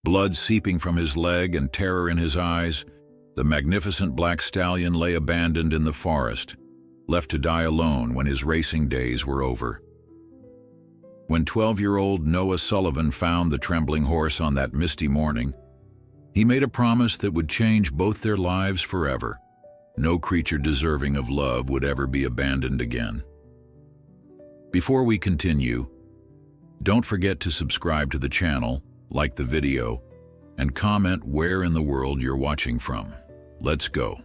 Blood seeping from his leg and terror in his eyes, the magnificent black stallion lay abandoned in the forest, left to die alone when his racing days were over. When 12-year-old Noah Sullivan found the trembling horse on that misty morning, he made a promise that would change both their lives forever. No creature deserving of love would ever be abandoned again. Before we continue, don't forget to subscribe to the channel, like the video, and comment where in the world you're watching from. Let's go.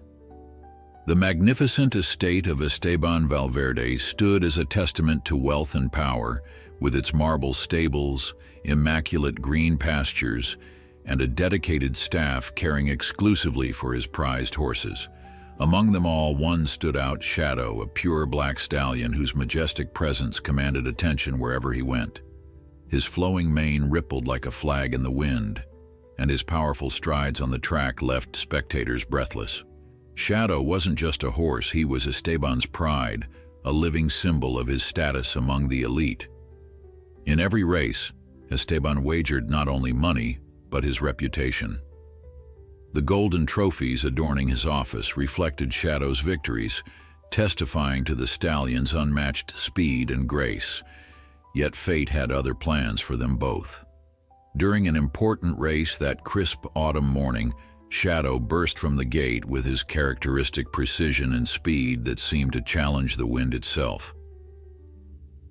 The magnificent estate of Esteban Valverde stood as a testament to wealth and power, with its marble stables, immaculate green pastures, and a dedicated staff caring exclusively for his prized horses. Among them all, one stood out, Shadow, a pure black stallion whose majestic presence commanded attention wherever he went. His flowing mane rippled like a flag in the wind, and his powerful strides on the track left spectators breathless. Shadow wasn't just a horse, he was Esteban's pride, a living symbol of his status among the elite. In every race, Esteban wagered not only money, but his reputation. The golden trophies adorning his office reflected Shadow's victories, testifying to the stallion's unmatched speed and grace. Yet fate had other plans for them both. During an important race that crisp autumn morning, Shadow burst from the gate with his characteristic precision and speed that seemed to challenge the wind itself.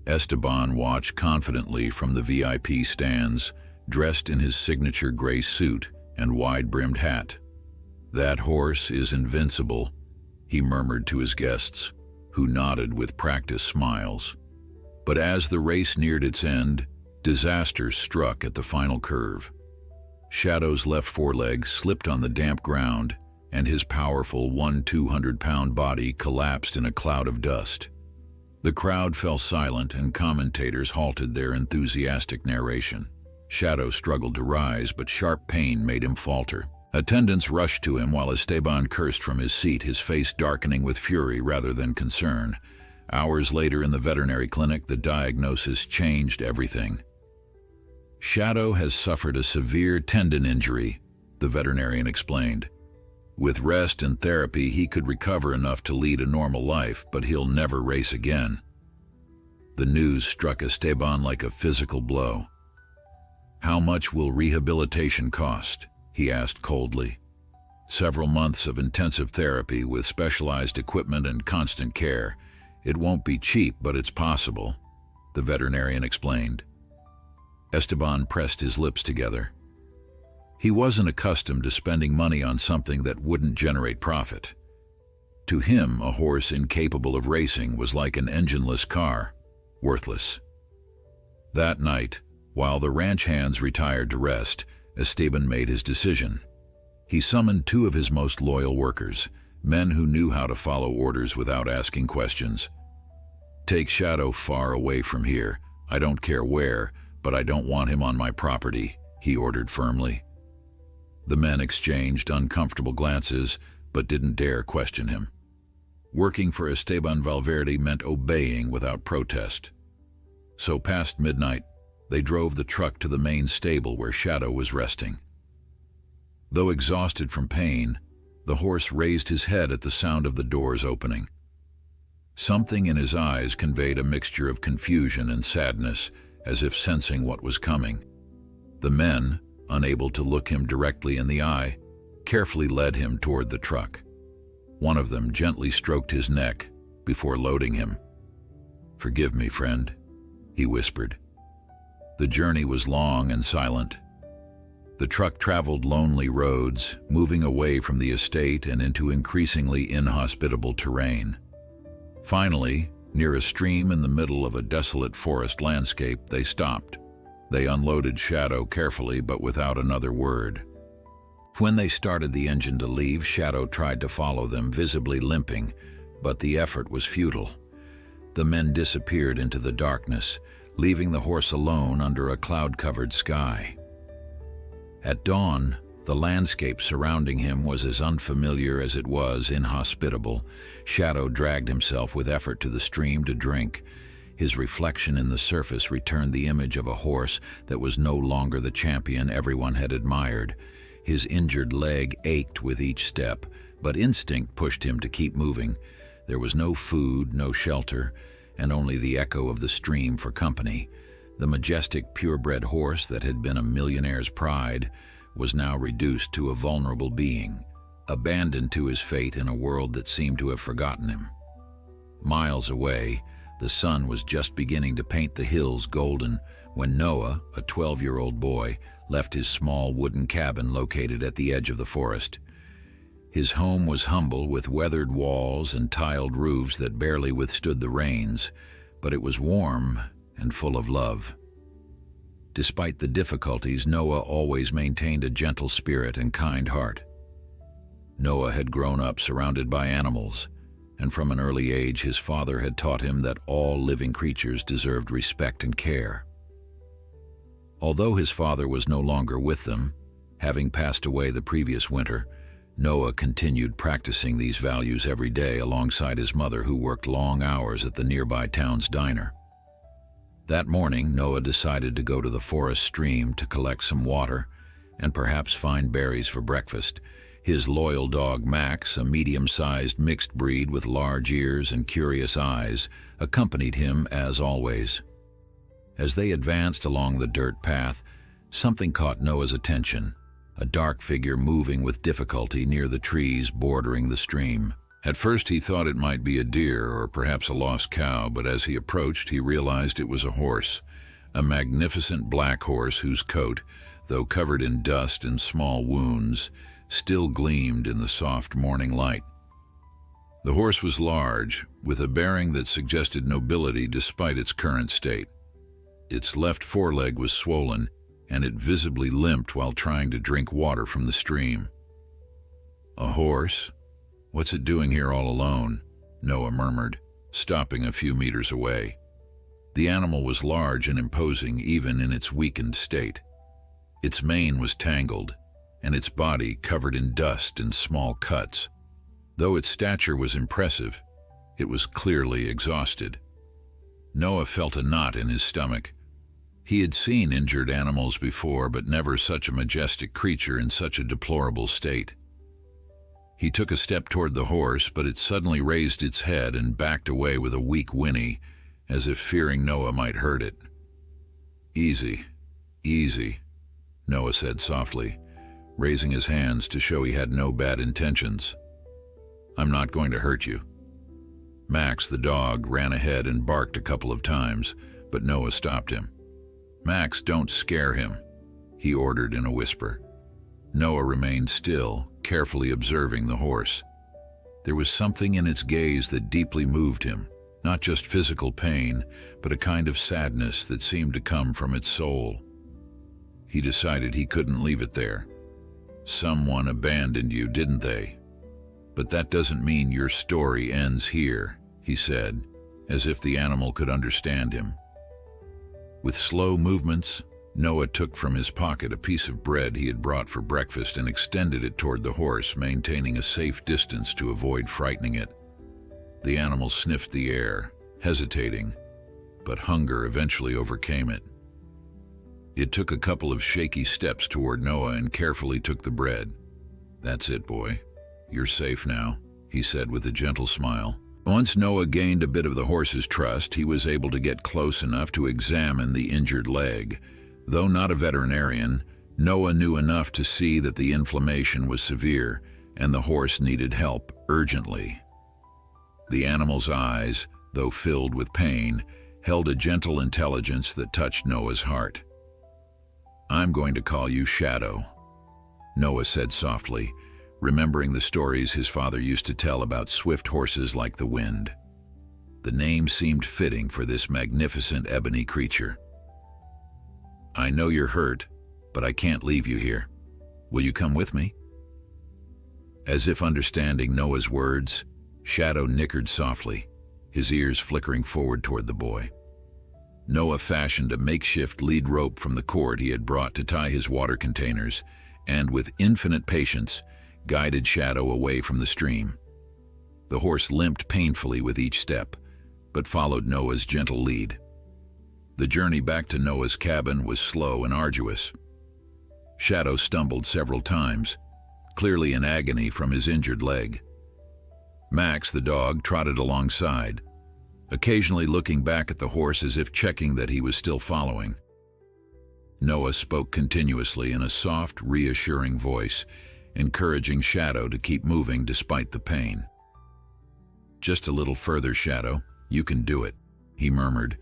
Esteban watched confidently from the VIP stands, dressed in his signature gray suit and wide-brimmed hat. "That horse is invincible," he murmured to his guests, who nodded with practiced smiles. But as the race neared its end, disaster struck at the final curve. Shadow's left foreleg slipped on the damp ground, and his powerful 200-pound body collapsed in a cloud of dust. The crowd fell silent, and commentators halted their enthusiastic narration. Shadow struggled to rise, but sharp pain made him falter. Attendants rushed to him while Esteban cursed from his seat, his face darkening with fury rather than concern. Hours later in the veterinary clinic, the diagnosis changed everything. "Shadow has suffered a severe tendon injury," the veterinarian explained. "With rest and therapy, he could recover enough to lead a normal life, but he'll never race again." The news struck Esteban like a physical blow. "How much will rehabilitation cost?" he asked coldly. "Several months of intensive therapy with specialized equipment and constant care. It won't be cheap, but it's possible," the veterinarian explained. Esteban pressed his lips together. He wasn't accustomed to spending money on something that wouldn't generate profit. To him, a horse incapable of racing was like an engineless car, worthless. That night, while the ranch hands retired to rest, Esteban made his decision. He summoned two of his most loyal workers, men who knew how to follow orders without asking questions. "Take Shadow far away from here. I don't care where, but I don't want him on my property," he ordered firmly. The men exchanged uncomfortable glances, but didn't dare question him. Working for Esteban Valverde meant obeying without protest. So past midnight, they drove the truck to the main stable where Shadow was resting. Though exhausted from pain, the horse raised his head at the sound of the doors opening. Something in his eyes conveyed a mixture of confusion and sadness, as if sensing what was coming. The men, unable to look him directly in the eye, carefully led him toward the truck. One of them gently stroked his neck before loading him. "Forgive me, friend," he whispered. The journey was long and silent. The truck traveled lonely roads, moving away from the estate and into increasingly inhospitable terrain. Finally, near a stream in the middle of a desolate forest landscape, they stopped. They unloaded Shadow carefully, but without another word. When they started the engine to leave, Shadow tried to follow them, visibly limping, but the effort was futile. The men disappeared into the darkness, leaving the horse alone under a cloud-covered sky. At dawn, the landscape surrounding him was as unfamiliar as it was inhospitable. Shadow dragged himself with effort to the stream to drink. His reflection in the surface returned the image of a horse that was no longer the champion everyone had admired. His injured leg ached with each step, but instinct pushed him to keep moving. There was no food, no shelter, and only the echo of the stream for company. The majestic, purebred horse that had been a millionaire's pride was now reduced to a vulnerable being, abandoned to his fate in a world that seemed to have forgotten him. Miles away, the sun was just beginning to paint the hills golden when Noah, a 12-year-old boy, left his small wooden cabin located at the edge of the forest. His home was humble, with weathered walls and tiled roofs that barely withstood the rains, but it was warm and full of love. Despite the difficulties, Noah always maintained a gentle spirit and kind heart. Noah had grown up surrounded by animals, and from an early age his father had taught him that all living creatures deserved respect and care. Although his father was no longer with them, having passed away the previous winter, Noah continued practicing these values every day alongside his mother, who worked long hours at the nearby town's diner. That morning, Noah decided to go to the forest stream to collect some water and perhaps find berries for breakfast. His loyal dog Max, a medium-sized mixed breed with large ears and curious eyes, accompanied him as always. As they advanced along the dirt path, something caught Noah's attention, a dark figure moving with difficulty near the trees bordering the stream. At first he thought it might be a deer or perhaps a lost cow, but as he approached he realized it was a horse, a magnificent black horse whose coat, though covered in dust and small wounds, still gleamed in the soft morning light. The horse was large, with a bearing that suggested nobility despite its current state. Its left foreleg was swollen, and it visibly limped while trying to drink water from the stream. "A horse? What's it doing here all alone?" Noah murmured, stopping a few meters away. The animal was large and imposing even in its weakened state. Its mane was tangled, and its body covered in dust and small cuts. Though its stature was impressive, it was clearly exhausted. Noah felt a knot in his stomach. He had seen injured animals before, but never such a majestic creature in such a deplorable state. He took a step toward the horse, but it suddenly raised its head and backed away with a weak whinny, as if fearing Noah might hurt it. "Easy, easy," Noah said softly, raising his hands to show he had no bad intentions. "I'm not going to hurt you." Max, the dog, ran ahead and barked a couple of times, but Noah stopped him. "Max, don't scare him," he ordered in a whisper. Noah remained still, carefully observing the horse. There was something in its gaze that deeply moved him, not just physical pain, but a kind of sadness that seemed to come from its soul. He decided he couldn't leave it there. "Someone abandoned you, didn't they? But that doesn't mean your story ends here," he said, as if the animal could understand him. With slow movements, Noah took from his pocket a piece of bread he had brought for breakfast and extended it toward the horse, maintaining a safe distance to avoid frightening it. The animal sniffed the air, hesitating, but hunger eventually overcame it. It took a couple of shaky steps toward Noah and carefully took the bread. "That's it, boy. You're safe now," he said with a gentle smile. Once Noah gained a bit of the horse's trust, he was able to get close enough to examine the injured leg. Though not a veterinarian, Noah knew enough to see that the inflammation was severe and the horse needed help urgently. The animal's eyes, though filled with pain, held a gentle intelligence that touched Noah's heart. "I'm going to call you Shadow," Noah said softly, remembering the stories his father used to tell about swift horses like the wind. The name seemed fitting for this magnificent ebony creature. "I know you're hurt, but I can't leave you here. Will you come with me?" As if understanding Noah's words, Shadow nickered softly, his ears flickering forward toward the boy. Noah fashioned a makeshift lead rope from the cord he had brought to tie his water containers, and with infinite patience, guided Shadow away from the stream. The horse limped painfully with each step, but followed Noah's gentle lead. The journey back to Noah's cabin was slow and arduous. Shadow stumbled several times, clearly in agony from his injured leg. Max, the dog, trotted alongside, occasionally looking back at the horse as if checking that he was still following. Noah spoke continuously in a soft, reassuring voice, encouraging Shadow to keep moving despite the pain. "Just a little further, Shadow. You can do it," he murmured,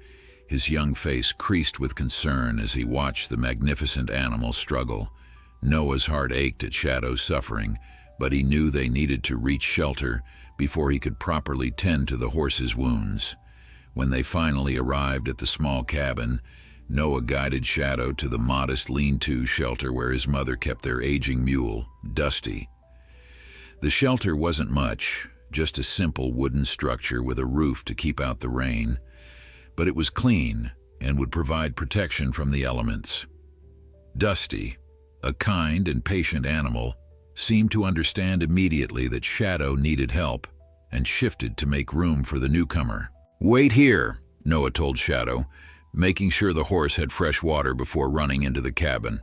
his young face creased with concern as he watched the magnificent animal struggle. Noah's heart ached at Shadow's suffering, but he knew they needed to reach shelter before he could properly tend to the horse's wounds. When they finally arrived at the small cabin, Noah guided Shadow to the modest lean-to shelter where his mother kept their aging mule, Dusty. The shelter wasn't much, just a simple wooden structure with a roof to keep out the rain, but it was clean and would provide protection from the elements. Dusty, a kind and patient animal, seemed to understand immediately that Shadow needed help and shifted to make room for the newcomer. "Wait here," Noah told Shadow, making sure the horse had fresh water before running into the cabin.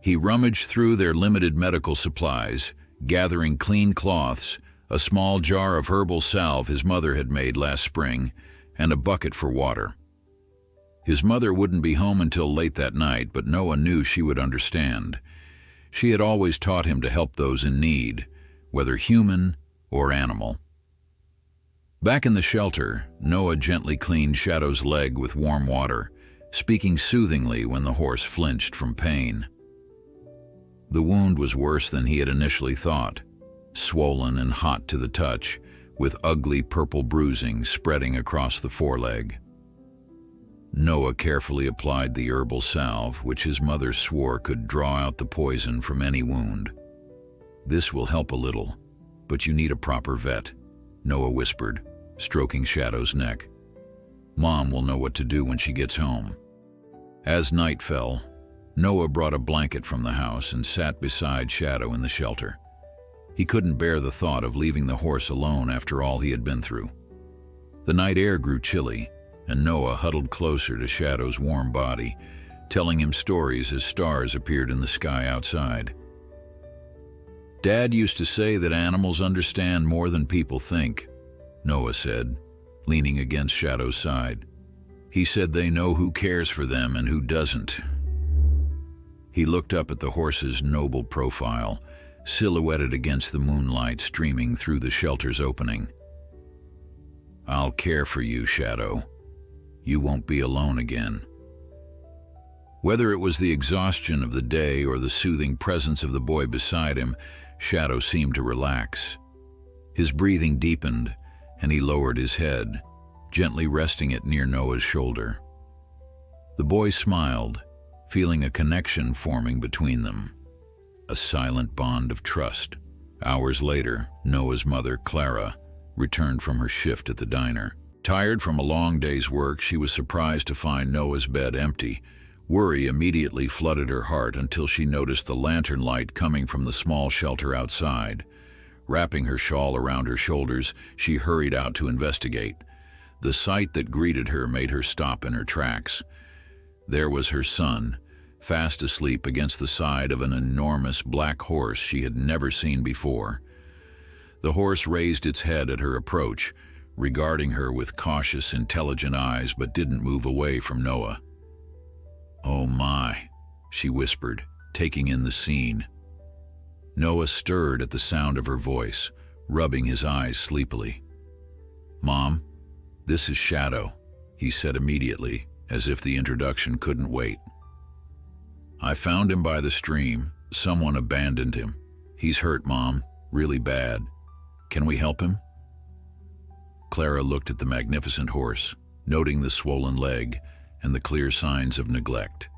He rummaged through their limited medical supplies, gathering clean cloths, a small jar of herbal salve his mother had made last spring, and a bucket for water. His mother wouldn't be home until late that night, but Noah knew she would understand. She had always taught him to help those in need, whether human or animal. Back in the shelter, Noah gently cleaned Shadow's leg with warm water, speaking soothingly when the horse flinched from pain. The wound was worse than he had initially thought, swollen and hot to the touch, with ugly purple bruising spreading across the foreleg. Noah carefully applied the herbal salve, which his mother swore could draw out the poison from any wound. "This will help a little, but you need a proper vet," Noah whispered, stroking Shadow's neck. "Mom will know what to do when she gets home." As night fell, Noah brought a blanket from the house and sat beside Shadow in the shelter. He couldn't bear the thought of leaving the horse alone after all he had been through. The night air grew chilly, and Noah huddled closer to Shadow's warm body, telling him stories as stars appeared in the sky outside. "Dad used to say that animals understand more than people think," Noah said, leaning against Shadow's side. "He said they know who cares for them and who doesn't." He looked up at the horse's noble profile, silhouetted against the moonlight streaming through the shelter's opening. "I'll care for you, Shadow. You won't be alone again." Whether it was the exhaustion of the day or the soothing presence of the boy beside him, Shadow seemed to relax. His breathing deepened, and he lowered his head, gently resting it near Noah's shoulder. The boy smiled, feeling a connection forming between them, a silent bond of trust. Hours later, Noah's mother, Clara, returned from her shift at the diner. Tired from a long day's work, she was surprised to find Noah's bed empty. Worry immediately flooded her heart until she noticed the lantern light coming from the small shelter outside. Wrapping her shawl around her shoulders, she hurried out to investigate. The sight that greeted her made her stop in her tracks. There was her son, fast asleep against the side of an enormous black horse she had never seen before. The horse raised its head at her approach, regarding her with cautious, intelligent eyes, but didn't move away from Noah. "Oh my," she whispered, taking in the scene. Noah stirred at the sound of her voice, rubbing his eyes sleepily. "Mom, this is Shadow," he said immediately, as if the introduction couldn't wait. "I found him by the stream. Someone abandoned him. He's hurt, Mom, really bad. Can we help him?" Clara looked at the magnificent horse, noting the swollen leg and the clear signs of neglect.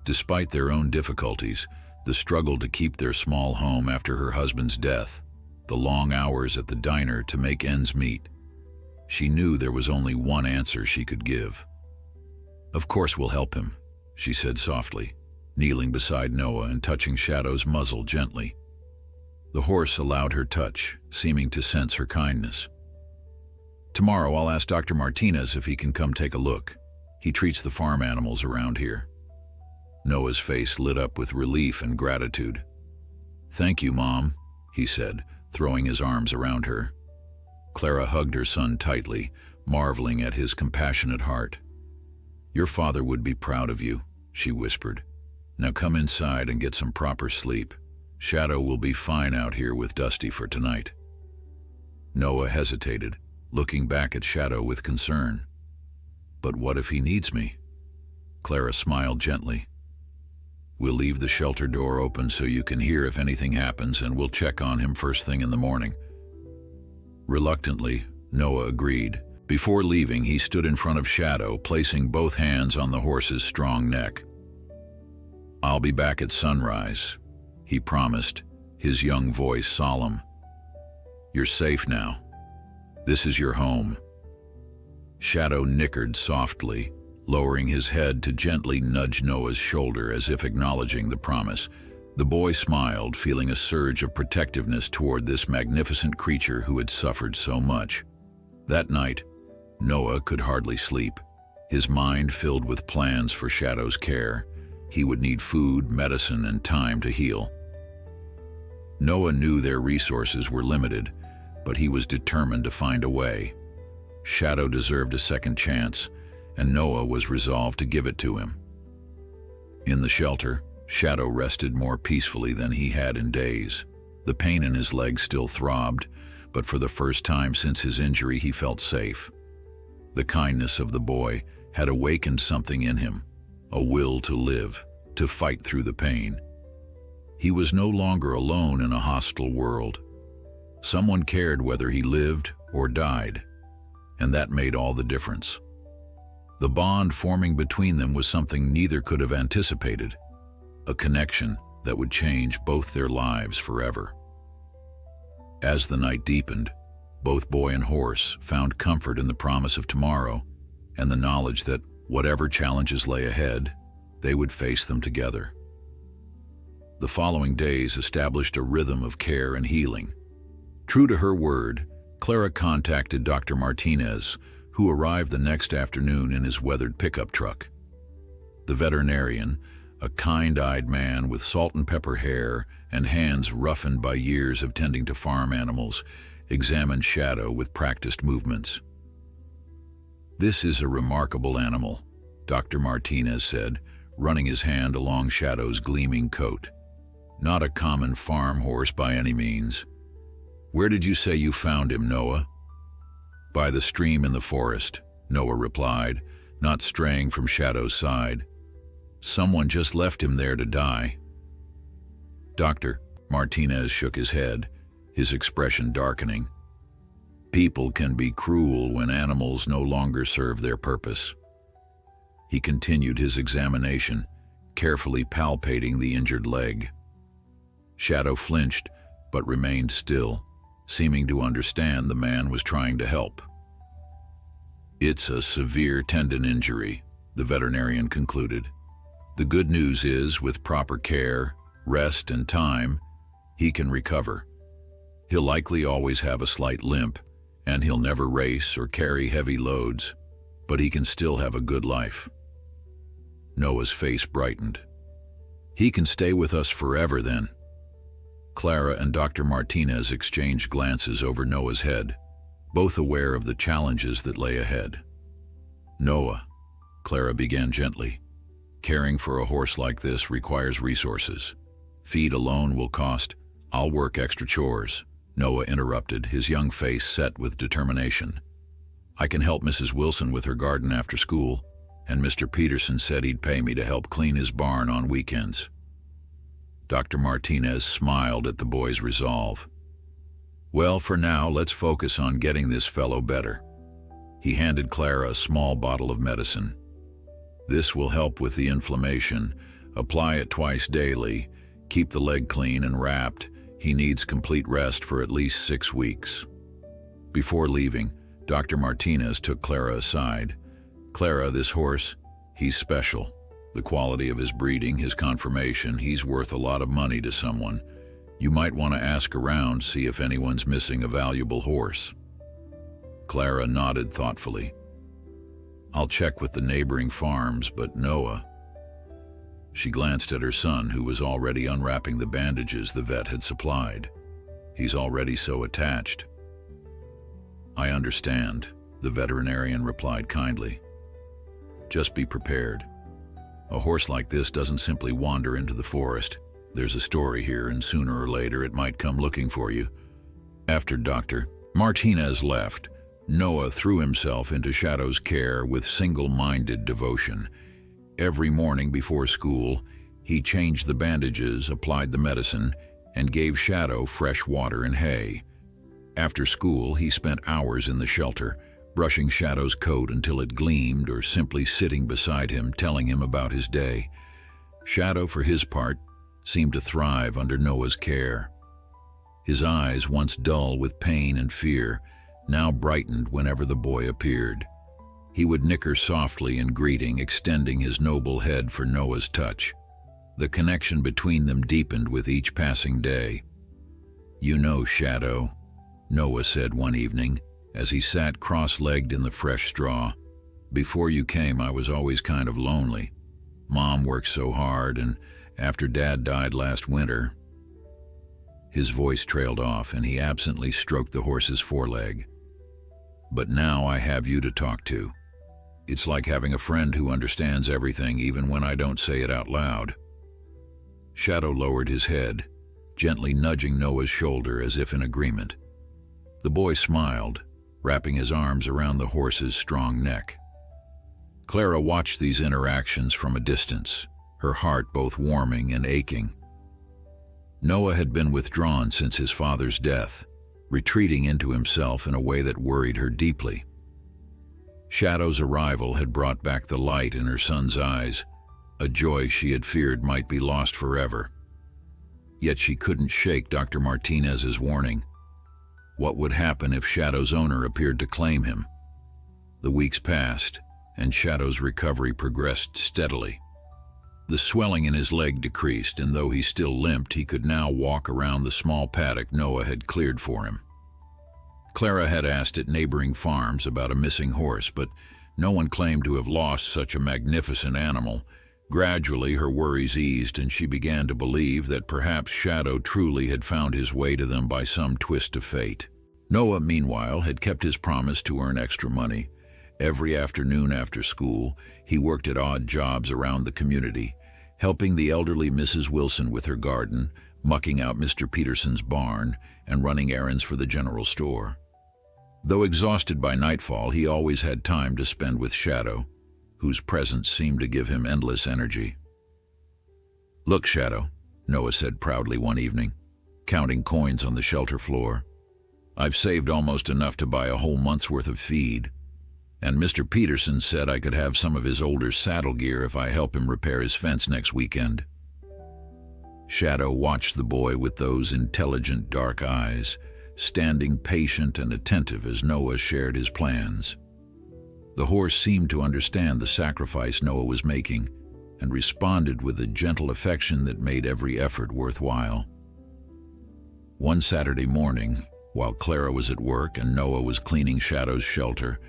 Despite their own difficulties, the struggle to keep their small home after her husband's death, the long hours at the diner to make ends meet, she knew there was only one answer she could give. "Of course we'll help him," she said softly, kneeling beside Noah and touching Shadow's muzzle gently. The horse allowed her touch, seeming to sense her kindness. Tomorrow I'll ask Dr. Martinez if he can come take a look. He treats the farm animals around here. Noah's face lit up with relief and gratitude. "Thank you, Mom," he said, throwing his arms around her. Clara hugged her son tightly, marveling at his compassionate heart. "Your father would be proud of you," she whispered. "Now come inside and get some proper sleep. Shadow will be fine out here with Dusty for tonight." Noah hesitated, looking back at Shadow with concern. "But what if he needs me?" Clara smiled gently. "We'll leave the shelter door open so you can hear if anything happens, and we'll check on him first thing in the morning." Reluctantly, Noah agreed. Before leaving, he stood in front of Shadow, placing both hands on the horse's strong neck. "I'll be back at sunrise," he promised, his young voice solemn. "You're safe now. This is your home." Shadow nickered softly, lowering his head to gently nudge Noah's shoulder as if acknowledging the promise. The boy smiled, feeling a surge of protectiveness toward this magnificent creature who had suffered so much. That night, Noah could hardly sleep, his mind filled with plans for Shadow's care. He would need food, medicine, and time to heal. Noah knew their resources were limited, but he was determined to find a way. Shadow deserved a second chance, and Noah was resolved to give it to him. In the shelter, Shadow rested more peacefully than he had in days. The pain in his legs still throbbed, but for the first time since his injury he felt safe. The kindness of the boy had awakened something in him, a will to live, to fight through the pain. He was no longer alone in a hostile world. Someone cared whether he lived or died, and that made all the difference. The bond forming between them was something neither could have anticipated, a connection that would change both their lives forever. As the night deepened, both boy and horse found comfort in the promise of tomorrow and the knowledge that whatever challenges lay ahead, they would face them together. The following days established a rhythm of care and healing. True to her word, Clara contacted Dr. Martinez, who arrived the next afternoon in his weathered pickup truck. The veterinarian, a kind-eyed man with salt and pepper hair and hands roughened by years of tending to farm animals, examined Shadow with practiced movements. "This is a remarkable animal," Dr. Martinez said, running his hand along Shadow's gleaming coat. "Not a common farm horse by any means. Where did you say you found him, Noah?" "By the stream in the forest," Noah replied, not straying from Shadow's side. "Someone just left him there to die." "Doctor," Martinez shook his head, his expression darkening. "People can be cruel when animals no longer serve their purpose." He continued his examination, carefully palpating the injured leg. Shadow flinched, but remained still, seeming to understand the man was trying to help. "It's a severe tendon injury," the veterinarian concluded. "The good news is, with proper care, rest, and time, he can recover. He'll likely always have a slight limp, and he'll never race or carry heavy loads, but he can still have a good life." Noah's face brightened. "He can stay with us forever, then." Clara and Dr. Martinez exchanged glances over Noah's head, both aware of the challenges that lay ahead. "Noah," Clara began gently, "caring for a horse like this requires resources. Feed alone will cost. I'll work extra chores," Noah interrupted, his young face set with determination. "I can help Mrs. Wilson with her garden after school, and Mr. Peterson said he'd pay me to help clean his barn on weekends." Dr. Martinez smiled at the boy's resolve. "Well, for now, let's focus on getting this fellow better." He handed Clara a small bottle of medicine. "This will help with the inflammation. Apply it twice daily. Keep the leg clean and wrapped. He needs complete rest for at least 6 weeks." Before leaving, Dr. Martinez took Clara aside. "Clara, this horse, he's special. The quality of his breeding, his conformation, he's worth a lot of money to someone. You might want to ask around, see if anyone's missing a valuable horse." Clara nodded thoughtfully. I'll check with the neighboring farms, but Noah... She glanced at her son, who was already unwrapping the bandages the vet had supplied. He's already so attached. I understand, the veterinarian replied kindly. Just be prepared. A horse like this doesn't simply wander into the forest. There's a story here, and sooner or later it might come looking for you. After Dr. Martinez left, Noah threw himself into Shadow's care with single-minded devotion. Every morning before school, he changed the bandages, applied the medicine, and gave Shadow fresh water and hay. After school, he spent hours in the shelter, brushing Shadow's coat until it gleamed or simply sitting beside him, telling him about his day. Shadow, for his part, seemed to thrive under Noah's care. His eyes, once dull with pain and fear, now brightened whenever the boy appeared. He would nicker softly in greeting, extending his noble head for Noah's touch. The connection between them deepened with each passing day. "You know, Shadow," Noah said one evening, as he sat cross-legged in the fresh straw, "before you came, I was always kind of lonely. Mom worked so hard, and after Dad died last winter..." His voice trailed off, and he absently stroked the horse's foreleg. "But now I have you to talk to. It's like having a friend who understands everything even when I don't say it out loud." Shadow lowered his head, gently nudging Noah's shoulder as if in agreement. The boy smiled, wrapping his arms around the horse's strong neck. Clara watched these interactions from a distance, her heart both warming and aching. Noah had been withdrawn since his father's death, retreating into himself in a way that worried her deeply. Shadow's arrival had brought back the light in her son's eyes, a joy she had feared might be lost forever. Yet she couldn't shake Dr. Martinez's warning. What would happen if Shadow's owner appeared to claim him? The weeks passed, and Shadow's recovery progressed steadily. The swelling in his leg decreased, and though he still limped, he could now walk around the small paddock Noah had cleared for him. Clara had asked at neighboring farms about a missing horse, but no one claimed to have lost such a magnificent animal. Gradually, her worries eased, and she began to believe that perhaps Shadow truly had found his way to them by some twist of fate. Noah, meanwhile, had kept his promise to earn extra money. Every afternoon after school, he worked at odd jobs around the community, helping the elderly Mrs. Wilson with her garden, mucking out Mr. Peterson's barn, and running errands for the general store. Though exhausted by nightfall, he always had time to spend with Shadow, whose presence seemed to give him endless energy. "Look, Shadow," Noah said proudly one evening, counting coins on the shelter floor. "I've saved almost enough to buy a whole month's worth of feed, and Mr. Peterson said I could have some of his older saddle gear if I help him repair his fence next weekend." Shadow watched the boy with those intelligent dark eyes, standing patient and attentive as Noah shared his plans. The horse seemed to understand the sacrifice Noah was making and responded with a gentle affection that made every effort worthwhile. One Saturday morning, while Clara was at work and Noah was cleaning Shadow's shelter,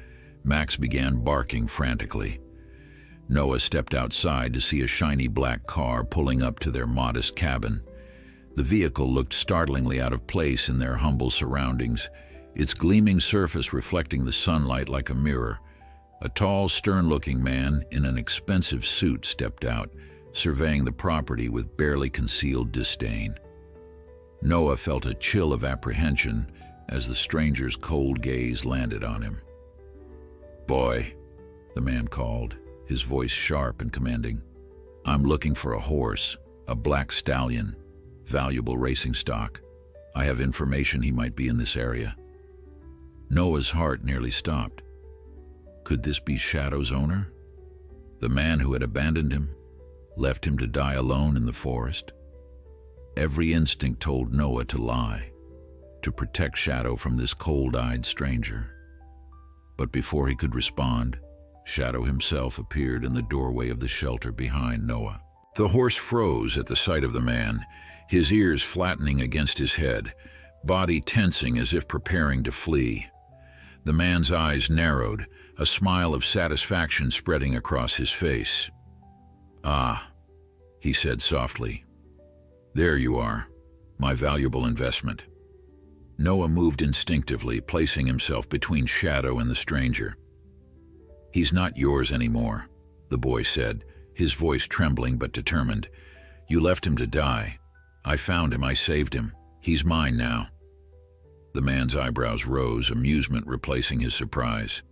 Max began barking frantically. Noah stepped outside to see a shiny black car pulling up to their modest cabin. The vehicle looked startlingly out of place in their humble surroundings, its gleaming surface reflecting the sunlight like a mirror. A tall, stern-looking man in an expensive suit stepped out, surveying the property with barely concealed disdain. Noah felt a chill of apprehension as the stranger's cold gaze landed on him. "Boy," the man called, his voice sharp and commanding. "I'm looking for a horse, a black stallion, valuable racing stock. I have information he might be in this area." Noah's heart nearly stopped. Could this be Shadow's owner? The man who had abandoned him, left him to die alone in the forest? Every instinct told Noah to lie, to protect Shadow from this cold-eyed stranger. But before he could respond, Shadow himself appeared in the doorway of the shelter behind Noah. The horse froze at the sight of the man, his ears flattening against his head, body tensing as if preparing to flee. The man's eyes narrowed, a smile of satisfaction spreading across his face. "Ah," he said softly. "There you are, my valuable investment." Noah moved instinctively, placing himself between Shadow and the stranger. "He's not yours anymore," the boy said, his voice trembling but determined. "You left him to die. I found him, I saved him. He's mine now." The man's eyebrows rose, amusement replacing his surprise.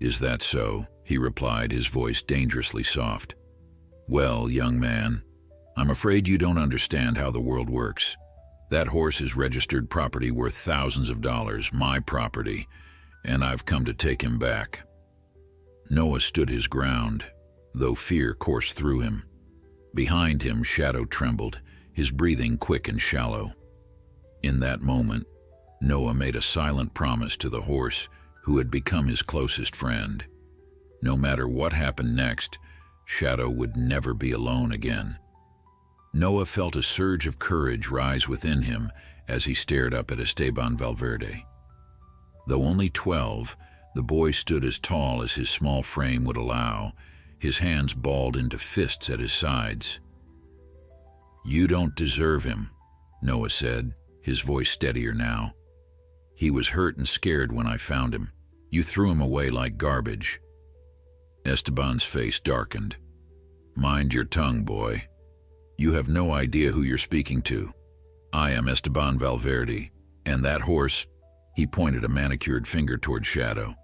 "Is that so?" he replied, his voice dangerously soft. "Well, young man, I'm afraid you don't understand how the world works. That horse is registered property worth thousands of dollars, my property, and I've come to take him back." Noah stood his ground, though fear coursed through him. Behind him, Shadow trembled, his breathing quick and shallow. In that moment, Noah made a silent promise to the horse who had become his closest friend. No matter what happened next, Shadow would never be alone again. Noah felt a surge of courage rise within him as he stared up at Esteban Valverde. Though only 12, the boy stood as tall as his small frame would allow, his hands balled into fists at his sides. "You don't deserve him," Noah said, his voice steadier now. "He was hurt and scared when I found him. You threw him away like garbage." Esteban's face darkened. "Mind your tongue, boy. You have no idea who you're speaking to. I am Esteban Valverde, and that horse," he pointed a manicured finger toward Shadow,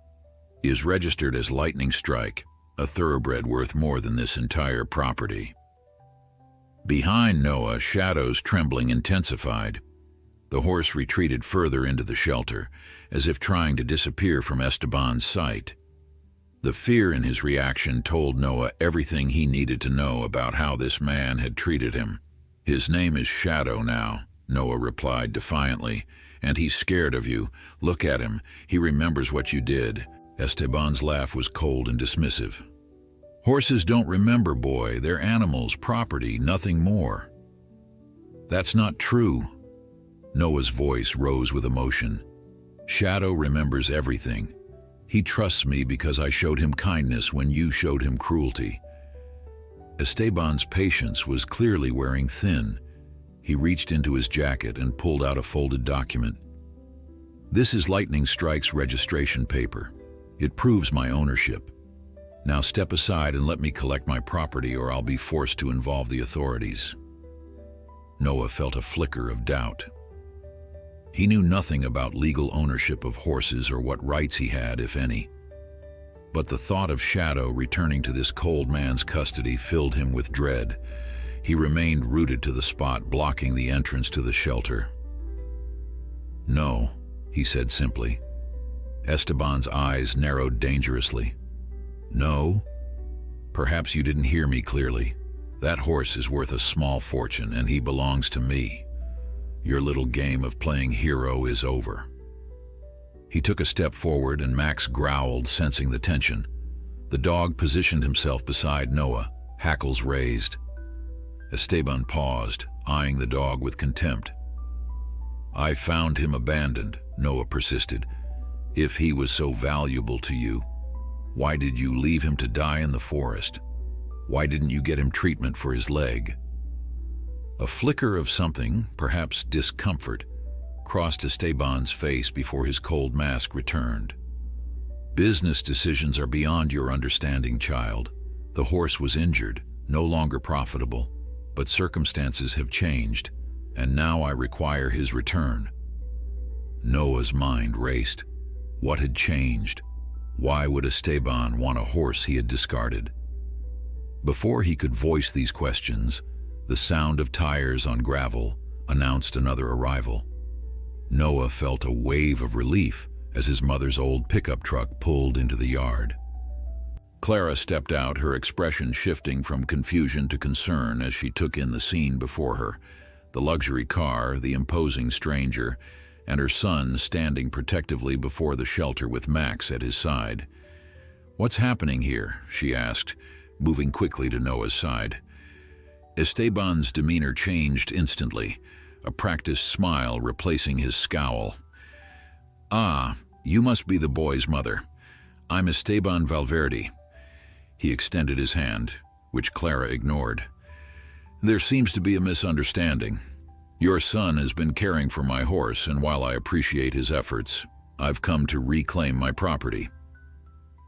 "is registered as Lightning Strike, a thoroughbred worth more than this entire property." Behind Noah, Shadow's trembling intensified. The horse retreated further into the shelter, as if trying to disappear from Esteban's sight. The fear in his reaction told Noah everything he needed to know about how this man had treated him. "His name is Shadow now," Noah replied defiantly, "and he's scared of you. Look at him. He remembers what you did." Esteban's laugh was cold and dismissive. "Horses don't remember, boy. They're animals, property, nothing more." "That's not true." Noah's voice rose with emotion. "Shadow remembers everything. He trusts me because I showed him kindness when you showed him cruelty." Esteban's patience was clearly wearing thin. He reached into his jacket and pulled out a folded document. "This is Lightning Strike's registration paper. It proves my ownership. Now step aside and let me collect my property, or I'll be forced to involve the authorities." Noah felt a flicker of doubt. He knew nothing about legal ownership of horses or what rights he had, if any. But the thought of Shadow returning to this cold man's custody filled him with dread. He remained rooted to the spot, blocking the entrance to the shelter. "No," he said simply. Esteban's eyes narrowed dangerously. "No? Perhaps you didn't hear me clearly. That horse is worth a small fortune, and he belongs to me. Your little game of playing hero is over." He took a step forward, and Max growled, sensing the tension. The dog positioned himself beside Noah, hackles raised. Esteban paused, eyeing the dog with contempt. "I found him abandoned," Noah persisted. "If he was so valuable to you, why did you leave him to die in the forest? Why didn't you get him treatment for his leg?" A flicker of something, perhaps discomfort, crossed Esteban's face before his cold mask returned. "Business decisions are beyond your understanding, child. The horse was injured, no longer profitable, but circumstances have changed, and now I require his return." Noah's mind raced. What had changed? Why would Esteban want a horse he had discarded? Before he could voice these questions, the sound of tires on gravel announced another arrival. Noah felt a wave of relief as his mother's old pickup truck pulled into the yard. Clara stepped out, her expression shifting from confusion to concern as she took in the scene before her. The luxury car, the imposing stranger, and her son standing protectively before the shelter with Max at his side. "What's happening here?" she asked, moving quickly to Noah's side. Esteban's demeanor changed instantly, a practiced smile replacing his scowl. "Ah, You must be the boy's mother. I'm Esteban Valverde." He extended his hand, which Clara ignored. "There seems to be a misunderstanding. Your son has been caring for my horse, and while I appreciate his efforts, I've come to reclaim my property."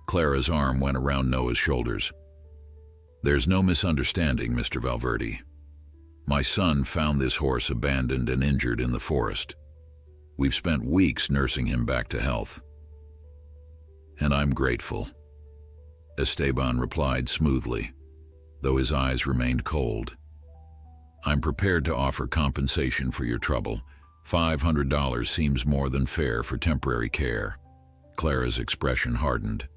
Clara's arm went around Noah's shoulders. "There's no misunderstanding, Mr. Valverde. My son found this horse abandoned and injured in the forest. We've spent weeks nursing him back to health. And I'm grateful," Esteban replied smoothly, though his eyes remained cold. "I'm prepared to offer compensation for your trouble. $500 seems more than fair for temporary care." Clara's expression hardened.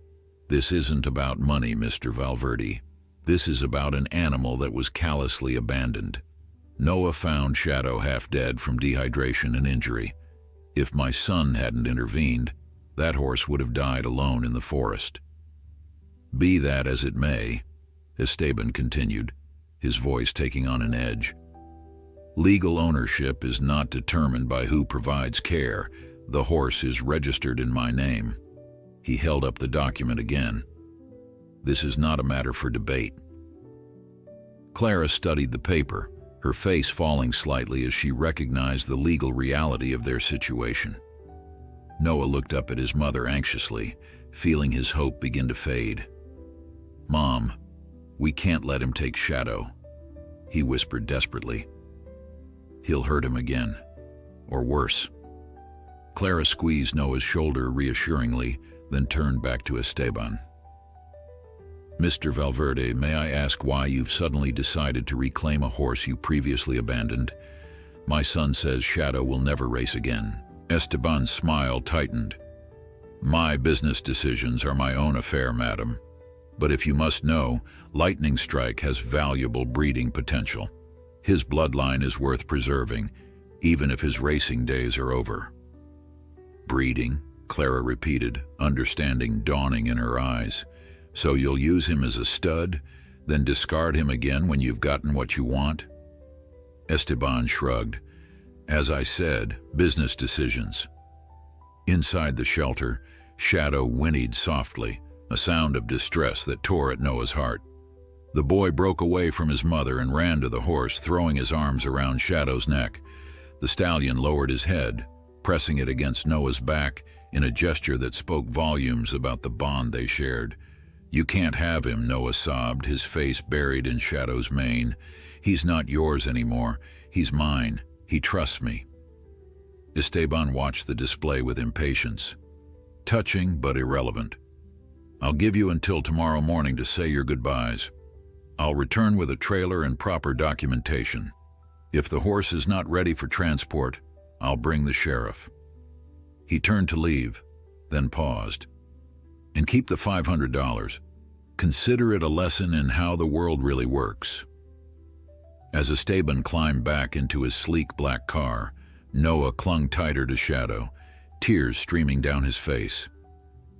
"This isn't about money, Mr. Valverde. This is about an animal that was callously abandoned. Noah found Shadow half dead from dehydration and injury. If my son hadn't intervened, that horse would have died alone in the forest." "Be that as it may," Esteban continued, his voice taking on an edge, "legal ownership is not determined by who provides care. The horse is registered in my name." He held up the document again. "This is not a matter for debate." Clara studied the paper, her face falling slightly as she recognized the legal reality of their situation. Noah looked up at his mother anxiously, feeling his hope begin to fade. "Mom, we can't let him take Shadow," he whispered desperately. "He'll hurt him again, or worse." Clara squeezed Noah's shoulder reassuringly, then turned back to Esteban. "Mr. Valverde, may I ask why you've suddenly decided to reclaim a horse you previously abandoned? My son says Shadow will never race again." Esteban's smile tightened. "My business decisions are my own affair, madam. But if you must know, Lightning Strike has valuable breeding potential. His bloodline is worth preserving, even if his racing days are over." "Breeding?" Clara repeated, understanding dawning in her eyes. "So you'll use him as a stud, then discard him again when you've gotten what you want?" Esteban shrugged. "As I said, business decisions." Inside the shelter, Shadow whinnied softly, a sound of distress that tore at Noah's heart. The boy broke away from his mother and ran to the horse, throwing his arms around Shadow's neck. The stallion lowered his head, pressing it against Noah's back in a gesture that spoke volumes about the bond they shared. "You can't have him," Noah sobbed, his face buried in Shadow's mane. "He's not yours anymore. He's mine. He trusts me." Esteban watched the display with impatience. Touching but irrelevant. "I'll give you until tomorrow morning to say your goodbyes. I'll return with a trailer and proper documentation. If the horse is not ready for transport, I'll bring the sheriff." He turned to leave, then paused. "And keep the $500. Consider it a lesson in how the world really works." As Esteban climbed back into his sleek black car, Noah clung tighter to Shadow, tears streaming down his face.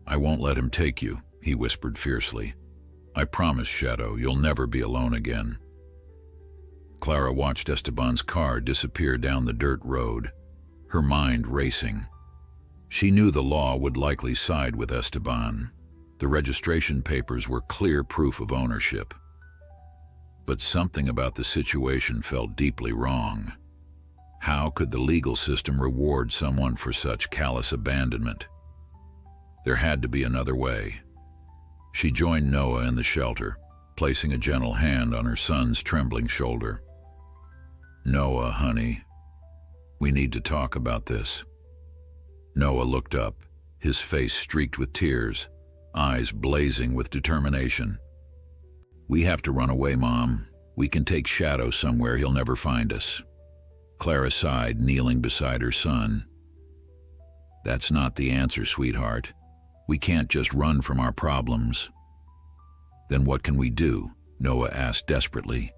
"I won't let him take you," he whispered fiercely. "I promise, Shadow, you'll never be alone again." Clara watched Esteban's car disappear down the dirt road, her mind racing. She knew the law would likely side with Esteban. The registration papers were clear proof of ownership. But something about the situation felt deeply wrong. How could the legal system reward someone for such callous abandonment? There had to be another way. She joined Noah in the shelter, placing a gentle hand on her son's trembling shoulder. "Noah, honey, we need to talk about this." Noah looked up, his face streaked with tears, eyes blazing with determination. "We have to run away, Mom. We can take Shadow somewhere he'll never find us." Clara sighed, kneeling beside her son. "That's not the answer, sweetheart. We can't just run from our problems." "Then what can we do?" Noah asked desperately.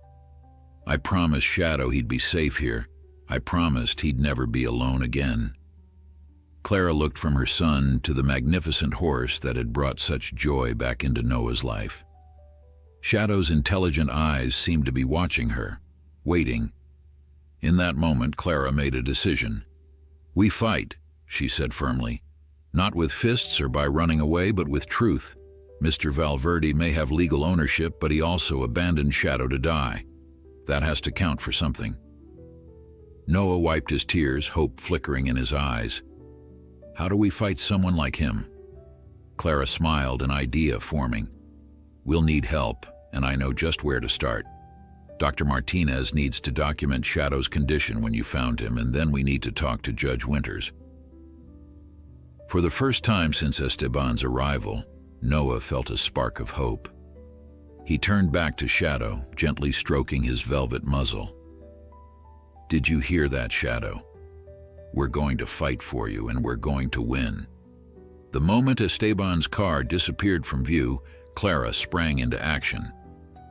"I promised Shadow he'd be safe here. I promised he'd never be alone again." Clara looked from her son to the magnificent horse that had brought such joy back into Noah's life. Shadow's intelligent eyes seemed to be watching her, waiting. In that moment, Clara made a decision. "We fight," she said firmly. Not with fists or by running away, but with truth. Mr. Valverde may have legal ownership, but he also abandoned Shadow to die. That has to count for something. Noah wiped his tears, hope flickering in his eyes. How do we fight someone like him? Clara smiled, an idea forming. We'll need help, and I know just where to start. Dr. Martinez needs to document Shadow's condition when you found him, and then we need to talk to Judge Winters. For the first time since Esteban's arrival, Noah felt a spark of hope. He turned back to Shadow, gently stroking his velvet muzzle. Did you hear that, Shadow? We're going to fight for you, and we're going to win. The moment Esteban's car disappeared from view, Clara sprang into action.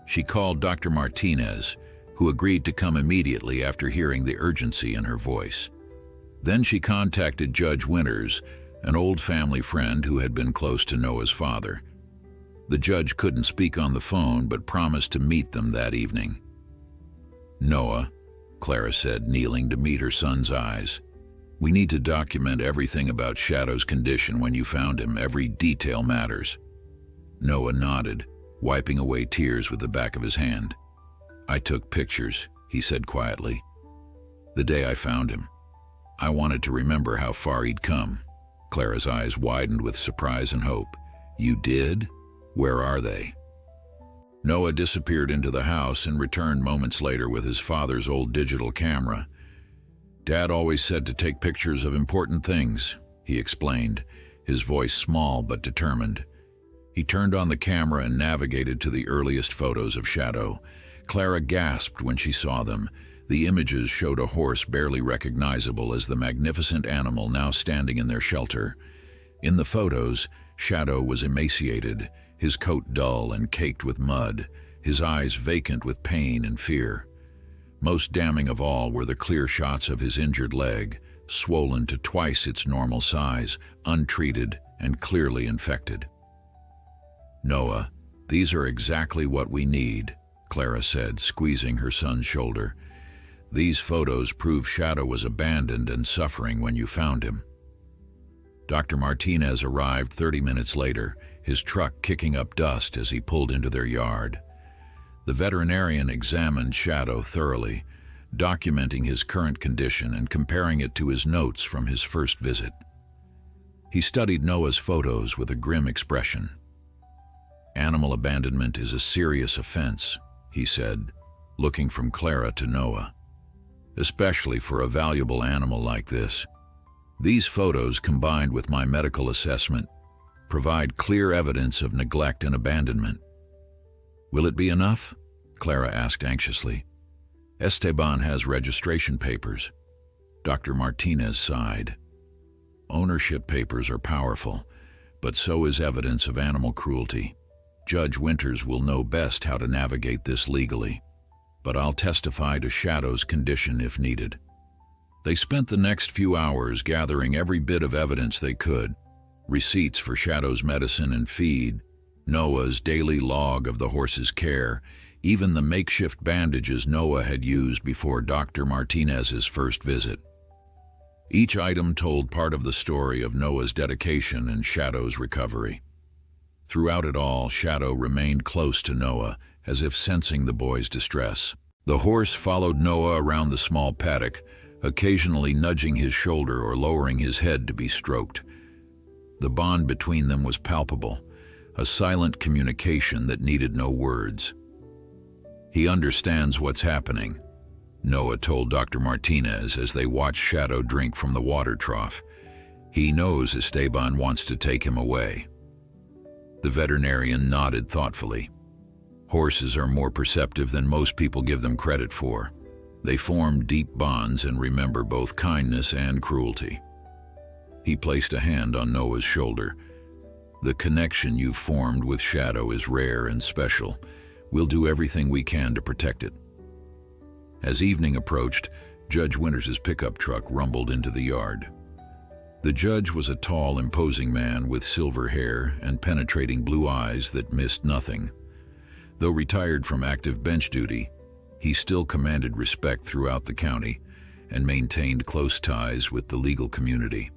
She called Dr. Martinez, who agreed to come immediately after hearing the urgency in her voice. Then she contacted Judge Winters, an old family friend who had been close to Noah's father. The judge couldn't speak on the phone, but promised to meet them that evening. Noah, Clara said, kneeling to meet her son's eyes. We need to document everything about Shadow's condition when you found him. Every detail matters. Noah nodded, wiping away tears with the back of his hand. I took pictures, he said quietly. The day I found him. I wanted to remember how far he'd come. Clara's eyes widened with surprise and hope. You did? Where are they? Noah disappeared into the house and returned moments later with his father's old digital camera. Dad always said to take pictures of important things, he explained, his voice small but determined. He turned on the camera and navigated to the earliest photos of Shadow. Clara gasped when she saw them. The images showed a horse barely recognizable as the magnificent animal now standing in their shelter. In the photos, Shadow was emaciated, his coat dull and caked with mud, his eyes vacant with pain and fear. Most damning of all were the clear shots of his injured leg, swollen to twice its normal size, untreated and clearly infected. Noah, these are exactly what we need, Clara said, squeezing her son's shoulder. These photos prove Shadow was abandoned and suffering when you found him. Dr. Martinez arrived 30 minutes later, his truck kicking up dust as he pulled into their yard. The veterinarian examined Shadow thoroughly, documenting his current condition and comparing it to his notes from his first visit. He studied Noah's photos with a grim expression. Animal abandonment is a serious offense, he said, looking from Clara to Noah. Especially for a valuable animal like this. These photos, combined with my medical assessment, provide clear evidence of neglect and abandonment. Will it be enough? Clara asked anxiously. Esteban has registration papers. Dr. Martinez sighed. Ownership papers are powerful, but so is evidence of animal cruelty. Judge Winters will know best how to navigate this legally, but I'll testify to Shadow's condition if needed. They spent the next few hours gathering every bit of evidence they could, receipts for Shadow's medicine and feed, Noah's daily log of the horse's care, even the makeshift bandages Noah had used before Dr. Martinez's first visit. Each item told part of the story of Noah's dedication and Shadow's recovery. Throughout it all, Shadow remained close to Noah, as if sensing the boy's distress. The horse followed Noah around the small paddock, occasionally nudging his shoulder or lowering his head to be stroked. The bond between them was palpable, a silent communication that needed no words. He understands what's happening, Noah told Dr. Martinez as they watched Shadow drink from the water trough. He knows Esteban wants to take him away. The veterinarian nodded thoughtfully. Horses are more perceptive than most people give them credit for. They form deep bonds and remember both kindness and cruelty. He placed a hand on Noah's shoulder. The connection you've formed with Shadow is rare and special. We'll do everything we can to protect it. As evening approached, Judge Winters' pickup truck rumbled into the yard. The judge was a tall, imposing man with silver hair and penetrating blue eyes that missed nothing. Though retired from active bench duty, he still commanded respect throughout the county and maintained close ties with the legal community.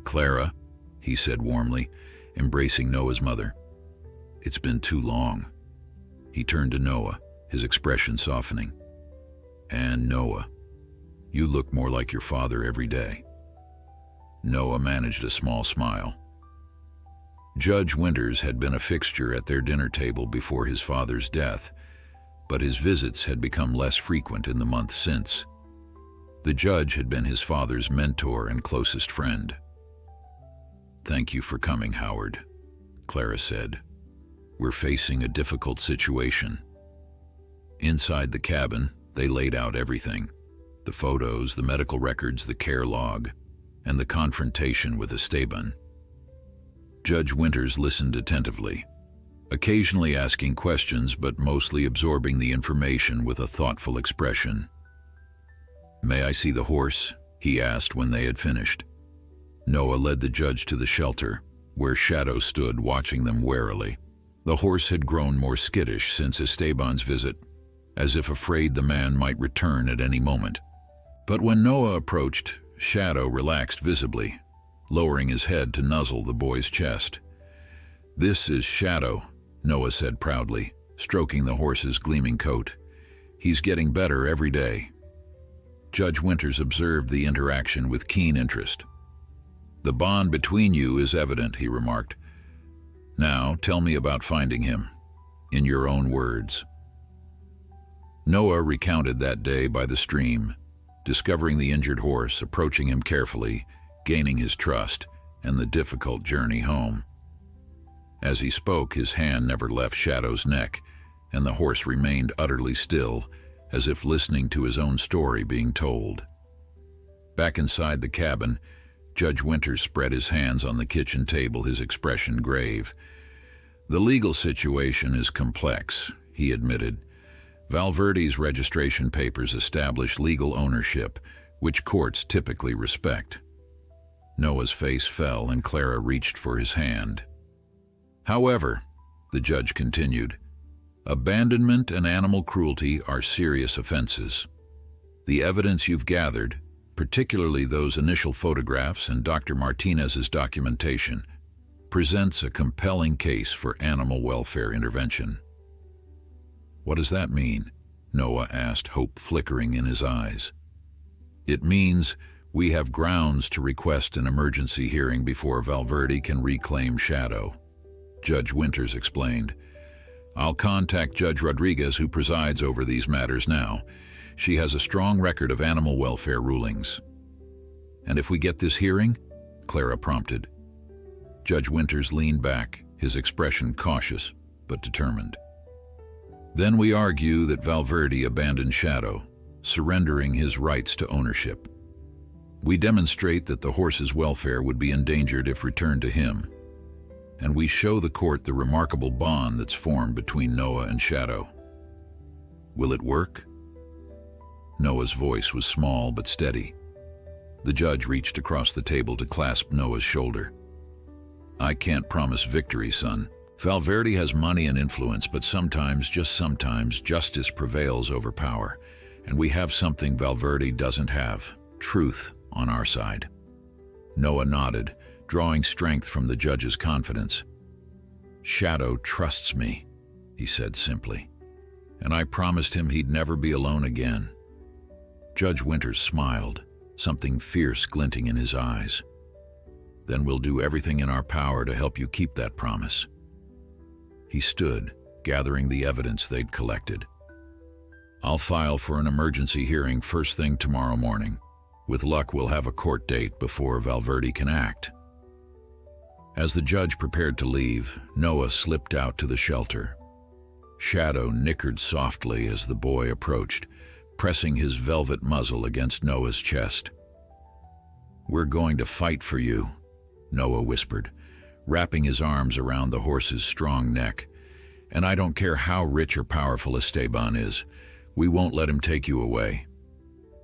Clara, he said warmly, embracing Noah's mother. It's been too long. He turned to Noah, his expression softening. And Noah, you look more like your father every day. Noah managed a small smile. Judge Winters had been a fixture at their dinner table before his father's death, but his visits had become less frequent in the months since. The judge had been his father's mentor and closest friend. Thank you for coming, Howard, Clara said. We're facing a difficult situation. Inside the cabin, they laid out everything. The photos, the medical records, the care log, and the confrontation with Esteban. Judge Winters listened attentively, occasionally asking questions but mostly absorbing the information with a thoughtful expression. May I see the horse? He asked when they had finished. Noah led the judge to the shelter, where Shadow stood watching them warily. The horse had grown more skittish since Esteban's visit, as if afraid the man might return at any moment. But when Noah approached, Shadow relaxed visibly, lowering his head to nuzzle the boy's chest. This is Shadow, Noah said proudly, stroking the horse's gleaming coat. He's getting better every day. Judge Winters observed the interaction with keen interest. The bond between you is evident, he remarked. Now, tell me about finding him, in your own words. Noah recounted that day by the stream, discovering the injured horse, approaching him carefully, gaining his trust, and the difficult journey home. As he spoke, his hand never left Shadow's neck, and the horse remained utterly still, as if listening to his own story being told. Back inside the cabin, Judge Winters spread his hands on the kitchen table, his expression grave. The legal situation is complex, he admitted. Valverde's registration papers establish legal ownership, which courts typically respect. Noah's face fell and Clara reached for his hand. However, the judge continued, abandonment and animal cruelty are serious offenses. The evidence you've gathered, particularly those initial photographs and Dr. Martinez's documentation, presents a compelling case for animal welfare intervention. What does that mean? Noah asked, hope flickering in his eyes. It means we have grounds to request an emergency hearing before Valverde can reclaim Shadow, Judge Winters explained. I'll contact Judge Rodriguez, who presides over these matters now. She has a strong record of animal welfare rulings. And if we get this hearing? Clara prompted. Judge Winters leaned back, his expression cautious but determined. Then we argue that Valverde abandoned Shadow, surrendering his rights to ownership. We demonstrate that the horse's welfare would be endangered if returned to him, and we show the court the remarkable bond that's formed between Noah and Shadow. Will it work? Noah's voice was small but steady. The judge reached across the table to clasp Noah's shoulder. I can't promise victory, son. Valverde has money and influence, but sometimes, just sometimes, justice prevails over power, and we have something Valverde doesn't have, truth, on our side. Noah nodded, drawing strength from the judge's confidence. Shadow trusts me, he said simply, and I promised him he'd never be alone again. Judge Winters smiled, something fierce glinting in his eyes. Then we'll do everything in our power to help you keep that promise. He stood, gathering the evidence they'd collected. I'll file for an emergency hearing first thing tomorrow morning. With luck, we'll have a court date before Valverde can act. As the judge prepared to leave, Noah slipped out to the shelter. Shadow nickered softly as the boy approached, pressing his velvet muzzle against Noah's chest. We're going to fight for you, Noah whispered, wrapping his arms around the horse's strong neck. And I don't care how rich or powerful Esteban is, we won't let him take you away.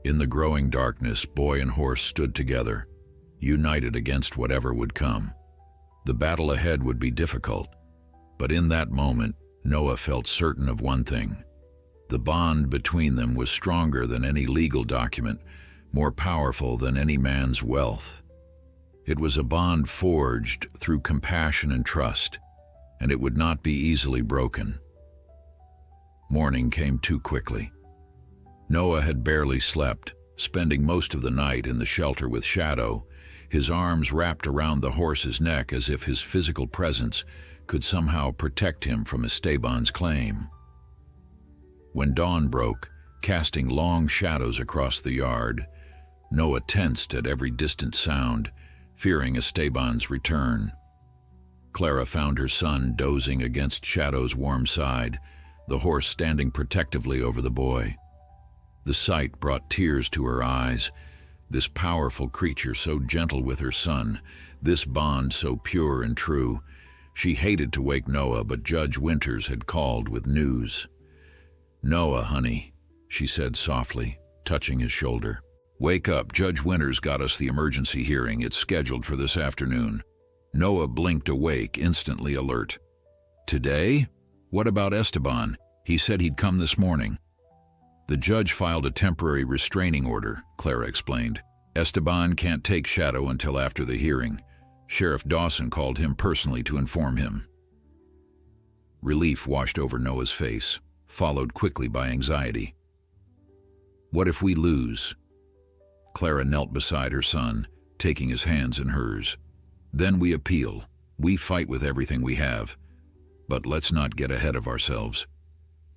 In the growing darkness, boy and horse stood together, united against whatever would come. The battle ahead would be difficult, but in that moment, Noah felt certain of one thing. The bond between them was stronger than any legal document, more powerful than any man's wealth. It was a bond forged through compassion and trust, and it would not be easily broken. Morning came too quickly. Noah had barely slept, spending most of the night in the shelter with Shadow, his arms wrapped around the horse's neck as if his physical presence could somehow protect him from Esteban's claim. When dawn broke, casting long shadows across the yard, Noah tensed at every distant sound, fearing Esteban's return. Clara found her son dozing against Shadow's warm side, the horse standing protectively over the boy. The sight brought tears to her eyes. This powerful creature so gentle with her son, this bond so pure and true. She hated to wake Noah, but Judge Winters had called with news. "Noah, honey," she said softly, touching his shoulder. "Wake up, Judge Winters got us the emergency hearing. It's scheduled for this afternoon." Noah blinked awake, instantly alert. "Today? What about Esteban? He said he'd come this morning." "The judge filed a temporary restraining order," Clara explained. "Esteban can't take Shadow until after the hearing. Sheriff Dawson called him personally to inform him." Relief washed over Noah's face, followed quickly by anxiety. "What if we lose?" Clara knelt beside her son, taking his hands in hers. "Then we appeal. We fight with everything we have. But let's not get ahead of ourselves.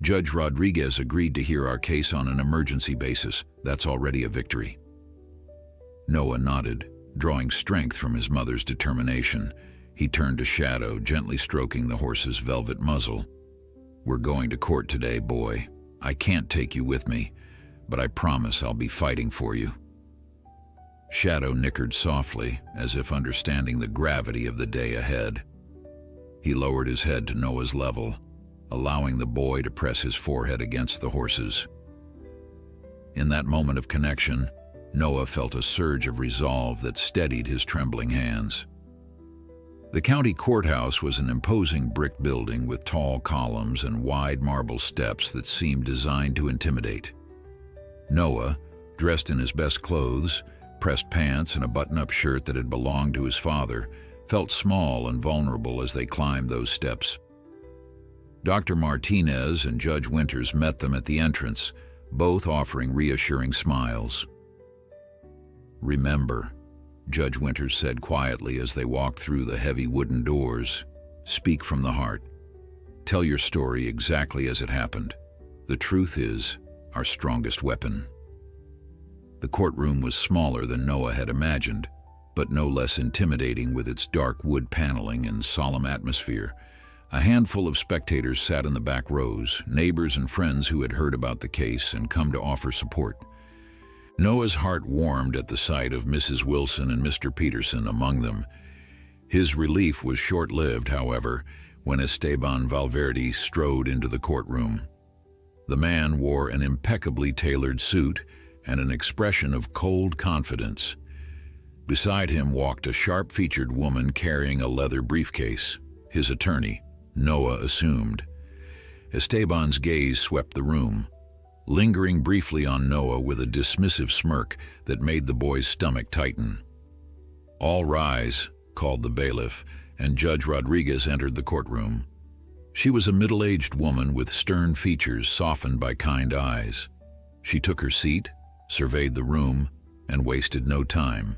Judge Rodriguez agreed to hear our case on an emergency basis. That's already a victory." Noah nodded, drawing strength from his mother's determination. He turned to Shadow, gently stroking the horse's velvet muzzle. "We're going to court today, boy. I can't take you with me, but I promise I'll be fighting for you." Shadow nickered softly, as if understanding the gravity of the day ahead. He lowered his head to Noah's level, allowing the boy to press his forehead against the horse's. In that moment of connection, Noah felt a surge of resolve that steadied his trembling hands. The county courthouse was an imposing brick building with tall columns and wide marble steps that seemed designed to intimidate. Noah, dressed in his best clothes, pressed pants and a button-up shirt that had belonged to his father, felt small and vulnerable as they climbed those steps. Dr. Martinez and Judge Winters met them at the entrance, both offering reassuring smiles. "Remember," Judge Winters said quietly as they walked through the heavy wooden doors, "speak from the heart. Tell your story exactly as it happened. The truth is our strongest weapon." The courtroom was smaller than Noah had imagined, but no less intimidating with its dark wood paneling and solemn atmosphere. A handful of spectators sat in the back rows, neighbors and friends who had heard about the case and come to offer support. Noah's heart warmed at the sight of Mrs. Wilson and Mr. Peterson among them. His relief was short-lived, however, when Esteban Valverde strode into the courtroom. The man wore an impeccably tailored suit and an expression of cold confidence. Beside him walked a sharp-featured woman carrying a leather briefcase, his attorney, Noah assumed. Esteban's gaze swept the room, lingering briefly on Noah with a dismissive smirk that made the boy's stomach tighten. "All rise," called the bailiff, and Judge Rodriguez entered the courtroom. She was a middle-aged woman with stern features softened by kind eyes. She took her seat, surveyed the room, and wasted no time.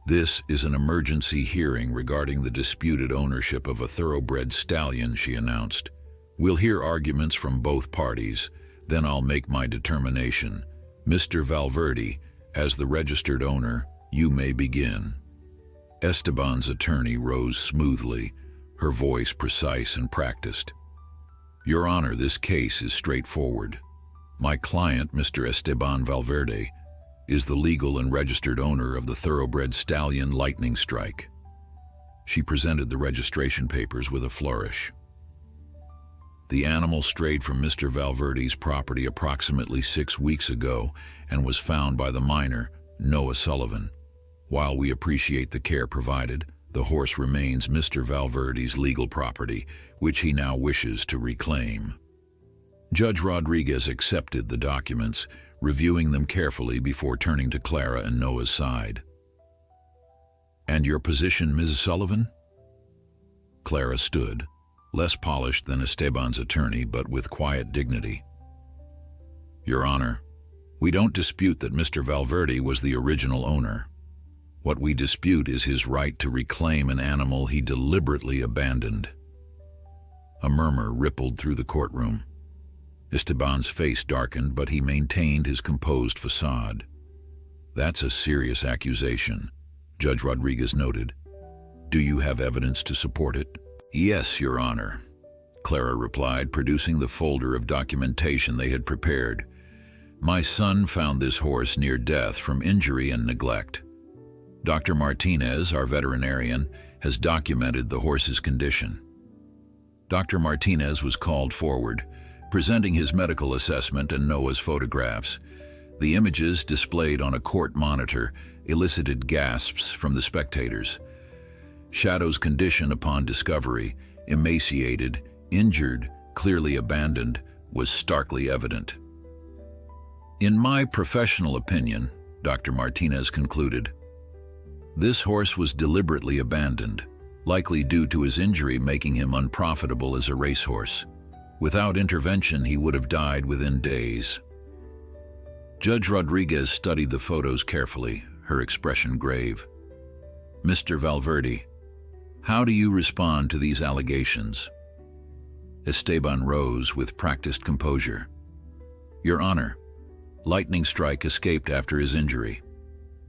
"This is an emergency hearing regarding the disputed ownership of a thoroughbred stallion," she announced. "We'll hear arguments from both parties, then I'll make my determination. Mr. Valverde, as the registered owner, you may begin." Esteban's attorney rose smoothly, her voice precise and practiced. "Your Honor, this case is straightforward. My client, Mr. Esteban Valverde, is the legal and registered owner of the thoroughbred stallion Lightning Strike." She presented the registration papers with a flourish. "The animal strayed from Mr. Valverde's property approximately 6 weeks ago and was found by the minor, Noah Sullivan. While we appreciate the care provided, the horse remains Mr. Valverde's legal property, which he now wishes to reclaim." Judge Rodriguez accepted the documents, reviewing them carefully before turning to Clara and Noah's side. And your position, Ms. Sullivan? Clara stood, less polished than Esteban's attorney, but with quiet dignity. Your Honor, we don't dispute that Mr. Valverde was the original owner. What we dispute is his right to reclaim an animal he deliberately abandoned. A murmur rippled through the courtroom. Esteban's face darkened, but he maintained his composed facade. That's a serious accusation, Judge Rodriguez noted. Do you have evidence to support it? Yes, Your Honor, Clara replied, producing the folder of documentation they had prepared. My son found this horse near death from injury and neglect. Dr. Martinez, our veterinarian, has documented the horse's condition. Dr. Martinez was called forward, presenting his medical assessment and Noah's photographs. The images displayed on a court monitor elicited gasps from the spectators. Shadow's condition upon discovery, emaciated, injured, clearly abandoned, was starkly evident. In my professional opinion, Dr. Martinez concluded, this horse was deliberately abandoned, likely due to his injury making him unprofitable as a racehorse. Without intervention, he would have died within days. Judge Rodriguez studied the photos carefully, her expression grave. Mr. Valverde, how do you respond to these allegations? Esteban rose with practiced composure. Your Honor, lightning strike escaped after his injury.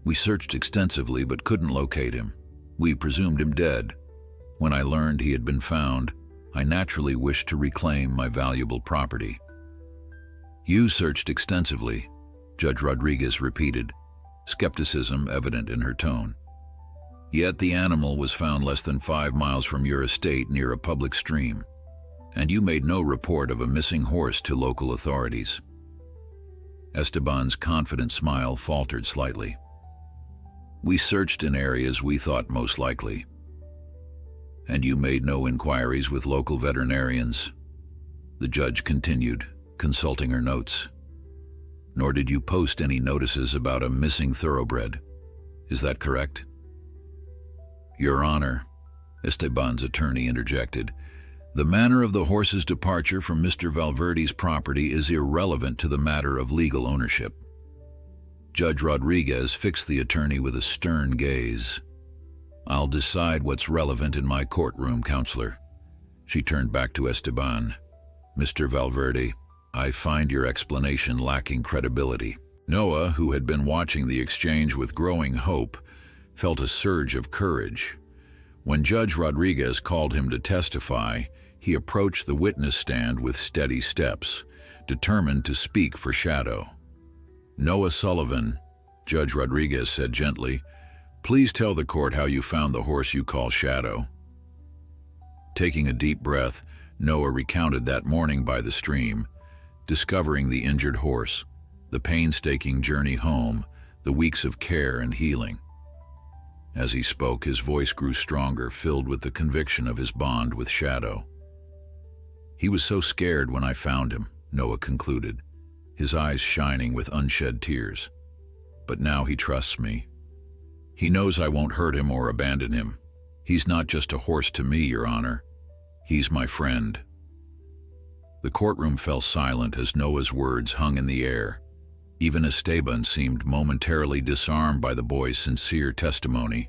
We searched extensively but couldn't locate him. We presumed him dead. When I learned he had been found, I naturally wished to reclaim my valuable property. You searched extensively, Judge Rodriguez repeated, skepticism evident in her tone. Yet the animal was found less than 5 miles from your estate near a public stream, and you made no report of a missing horse to local authorities. Esteban's confident smile faltered slightly. We searched in areas we thought most likely. And you made no inquiries with local veterinarians, the judge continued, consulting her notes. Nor did you post any notices about a missing thoroughbred. Is that correct? Your Honor, Esteban's attorney interjected, the manner of the horse's departure from Mr. Valverde's property is irrelevant to the matter of legal ownership. Judge Rodriguez fixed the attorney with a stern gaze. I'll decide what's relevant in my courtroom, counselor. She turned back to Esteban. Mr. Valverde, I find your explanation lacking credibility. Noah, who had been watching the exchange with growing hope, felt a surge of courage. When Judge Rodriguez called him to testify, he approached the witness stand with steady steps, determined to speak for Shadow. Noah Sullivan, Judge Rodriguez said gently, please tell the court how you found the horse you call Shadow. Taking a deep breath, Noah recounted that morning by the stream, discovering the injured horse, the painstaking journey home, the weeks of care and healing. As he spoke, his voice grew stronger, filled with the conviction of his bond with Shadow. He was so scared when I found him, Noah concluded, his eyes shining with unshed tears. But now he trusts me. He knows I won't hurt him or abandon him. He's not just a horse to me, Your Honor. He's my friend. The courtroom fell silent as Noah's words hung in the air. Even Esteban seemed momentarily disarmed by the boy's sincere testimony.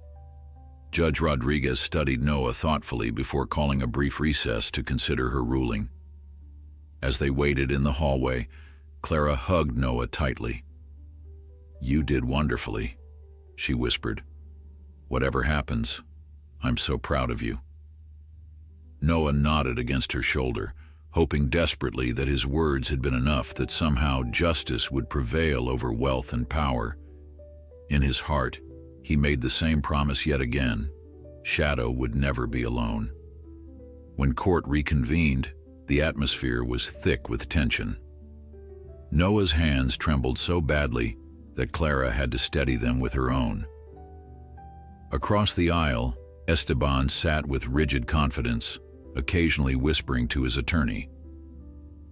Judge Rodriguez studied Noah thoughtfully before calling a brief recess to consider her ruling. As they waited in the hallway, Clara hugged Noah tightly. You did wonderfully, she whispered. Whatever happens, I'm so proud of you. Noah nodded against her shoulder, hoping desperately that his words had been enough, that somehow justice would prevail over wealth and power. In his heart, he made the same promise yet again. Shadow would never be alone. When court reconvened, the atmosphere was thick with tension. Noah's hands trembled so badly that Clara had to steady them with her own. Across the aisle, Esteban sat with rigid confidence, occasionally whispering to his attorney.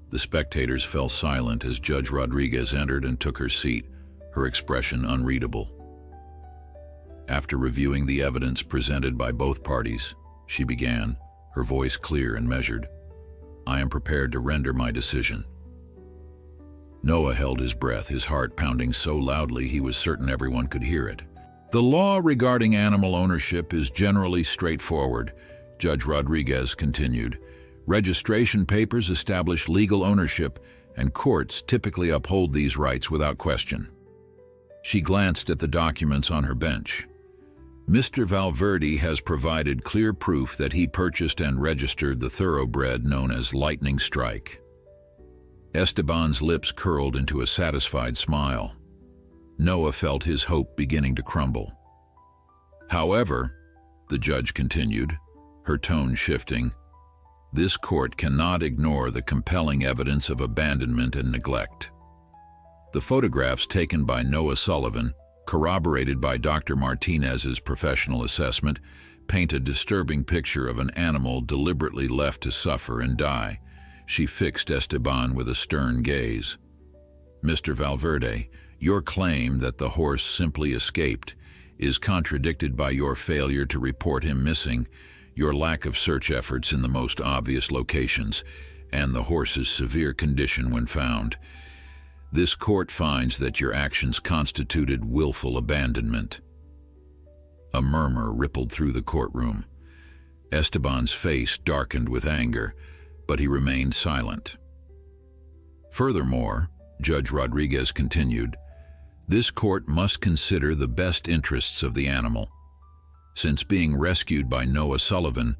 The spectators fell silent as Judge Rodriguez entered and took her seat, her expression unreadable. After reviewing the evidence presented by both parties, she began, her voice clear and measured. "I am prepared to render my decision." Noah held his breath, his heart pounding so loudly he was certain everyone could hear it. "The law regarding animal ownership is generally straightforward," Judge Rodriguez continued. "Registration papers establish legal ownership, and courts typically uphold these rights without question." She glanced at the documents on her bench. "Mr. Valverde has provided clear proof that he purchased and registered the thoroughbred known as Lightning Strike." Esteban's lips curled into a satisfied smile. Noah felt his hope beginning to crumble. "However," the judge continued, her tone shifting, "this court cannot ignore the compelling evidence of abandonment and neglect. The photographs taken by Noah Sullivan, corroborated by Dr. Martinez's professional assessment, paint a disturbing picture of an animal deliberately left to suffer and die." She fixed Esteban with a stern gaze. "Mr. Valverde, your claim that the horse simply escaped is contradicted by your failure to report him missing, your lack of search efforts in the most obvious locations, and the horse's severe condition when found. This court finds that your actions constituted willful abandonment." A murmur rippled through the courtroom. Esteban's face darkened with anger, but he remained silent. "Furthermore," Judge Rodriguez continued, "this court must consider the best interests of the animal. Since being rescued by Noah Sullivan,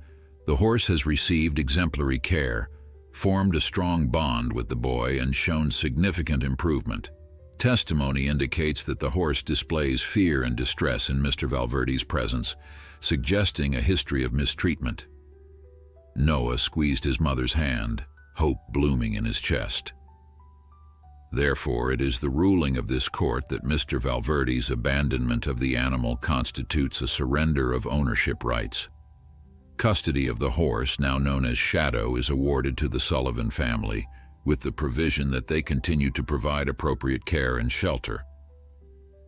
the horse has received exemplary care, formed a strong bond with the boy, and shown significant improvement. Testimony indicates that the horse displays fear and distress in Mr. Valverde's presence, suggesting a history of mistreatment." Noah squeezed his mother's hand, hope blooming in his chest. "Therefore, it is the ruling of this court that Mr. Valverde's abandonment of the animal constitutes a surrender of ownership rights. Custody of the horse, now known as Shadow, is awarded to the Sullivan family, with the provision that they continue to provide appropriate care and shelter."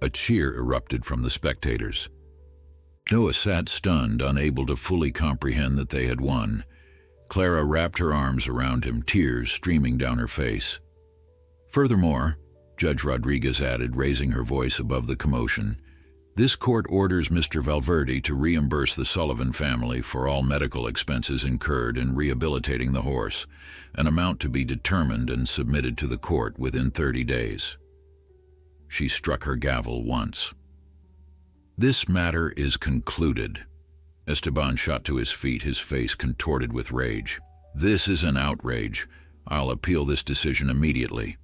A cheer erupted from the spectators. Noah sat stunned, unable to fully comprehend that they had won. Clara wrapped her arms around him, tears streaming down her face. "Furthermore," Judge Rodriguez added, raising her voice above the commotion, "this court orders Mr. Valverde to reimburse the Sullivan family for all medical expenses incurred in rehabilitating the horse, an amount to be determined and submitted to the court within 30 days. She struck her gavel once. "This matter is concluded." Esteban shot to his feet, his face contorted with rage. "This is an outrage. I'll appeal this decision immediately."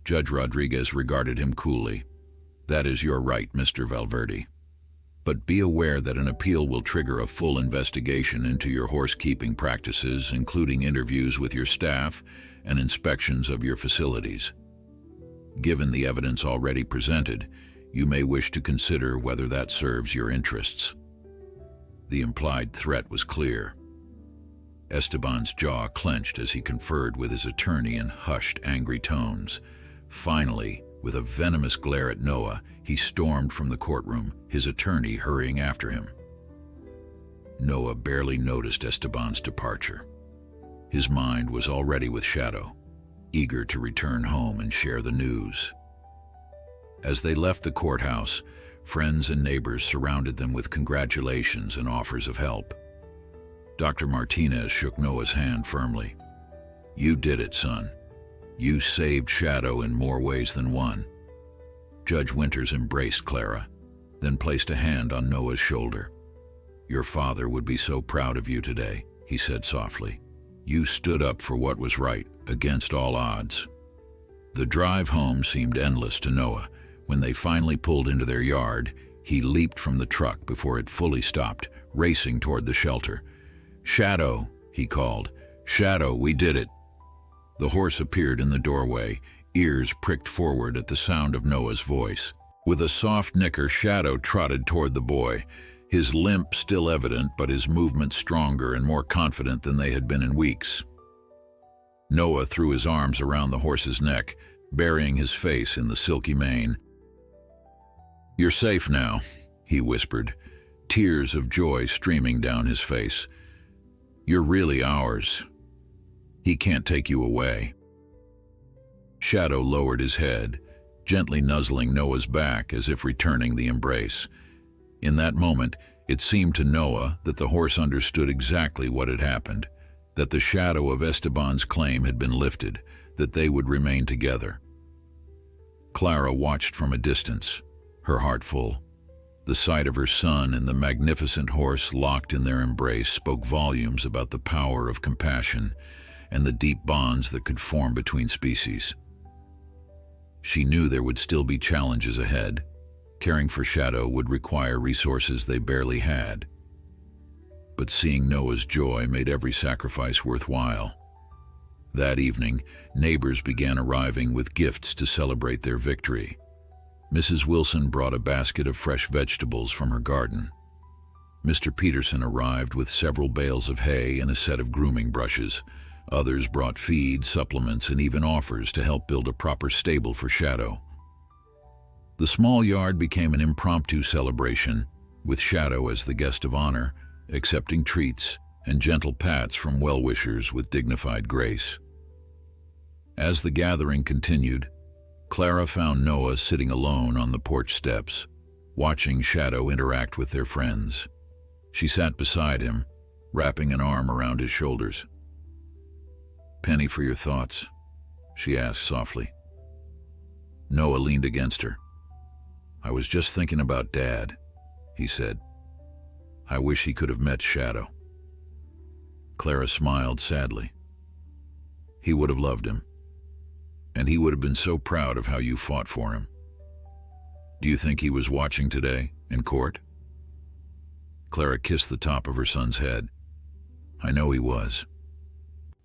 Judge Rodriguez regarded him coolly. "That is your right, Mr. Valverde. But be aware that an appeal will trigger a full investigation into your horsekeeping practices, including interviews with your staff and inspections of your facilities. Given the evidence already presented, you may wish to consider whether that serves your interests." The implied threat was clear. Esteban's jaw clenched as he conferred with his attorney in hushed, angry tones. Finally, with a venomous glare at Noah, he stormed from the courtroom, his attorney hurrying after him. Noah barely noticed Esteban's departure. His mind was already with Shadow, eager to return home and share the news. As they left the courthouse, friends and neighbors surrounded them with congratulations and offers of help. Dr. Martinez shook Noah's hand firmly. "You did it, son. You saved Shadow in more ways than one." Judge Winters embraced Clara, then placed a hand on Noah's shoulder. "Your father would be so proud of you today," he said softly. "You stood up for what was right, against all odds." The drive home seemed endless to Noah. When they finally pulled into their yard, he leaped from the truck before it fully stopped, racing toward the shelter. "Shadow," he called. "Shadow, we did it." The horse appeared in the doorway, ears pricked forward at the sound of Noah's voice. With a soft nicker, Shadow trotted toward the boy, his limp still evident, but his movements stronger and more confident than they had been in weeks. Noah threw his arms around the horse's neck, burying his face in the silky mane. "You're safe now," he whispered, tears of joy streaming down his face. "You're really ours. He can't take you away." Shadow lowered his head, gently nuzzling Noah's back as if returning the embrace. In that moment, it seemed to Noah that the horse understood exactly what had happened, that the shadow of Esteban's claim had been lifted, that they would remain together. Clara watched from a distance, her heart full. The sight of her son and the magnificent horse locked in their embrace spoke volumes about the power of compassion and the deep bonds that could form between species. She knew there would still be challenges ahead. Caring for Shadow would require resources they barely had. But seeing Noah's joy made every sacrifice worthwhile. That evening, neighbors began arriving with gifts to celebrate their victory. Mrs. Wilson brought a basket of fresh vegetables from her garden. Mr. Peterson arrived with several bales of hay and a set of grooming brushes. Others brought feed, supplements, and even offers to help build a proper stable for Shadow. The small yard became an impromptu celebration, with Shadow as the guest of honor, accepting treats and gentle pats from well-wishers with dignified grace. As the gathering continued, Clara found Noah sitting alone on the porch steps, watching Shadow interact with their friends. She sat beside him, wrapping an arm around his shoulders. "Penny for your thoughts?" she asked softly. Noah leaned against her. "I was just thinking about Dad," he said. "I wish he could have met Shadow." Clara smiled sadly. "He would have loved him, and he would have been so proud of how you fought for him. Do you think he was watching today, in court?" Clara kissed the top of her son's head. "I know he was."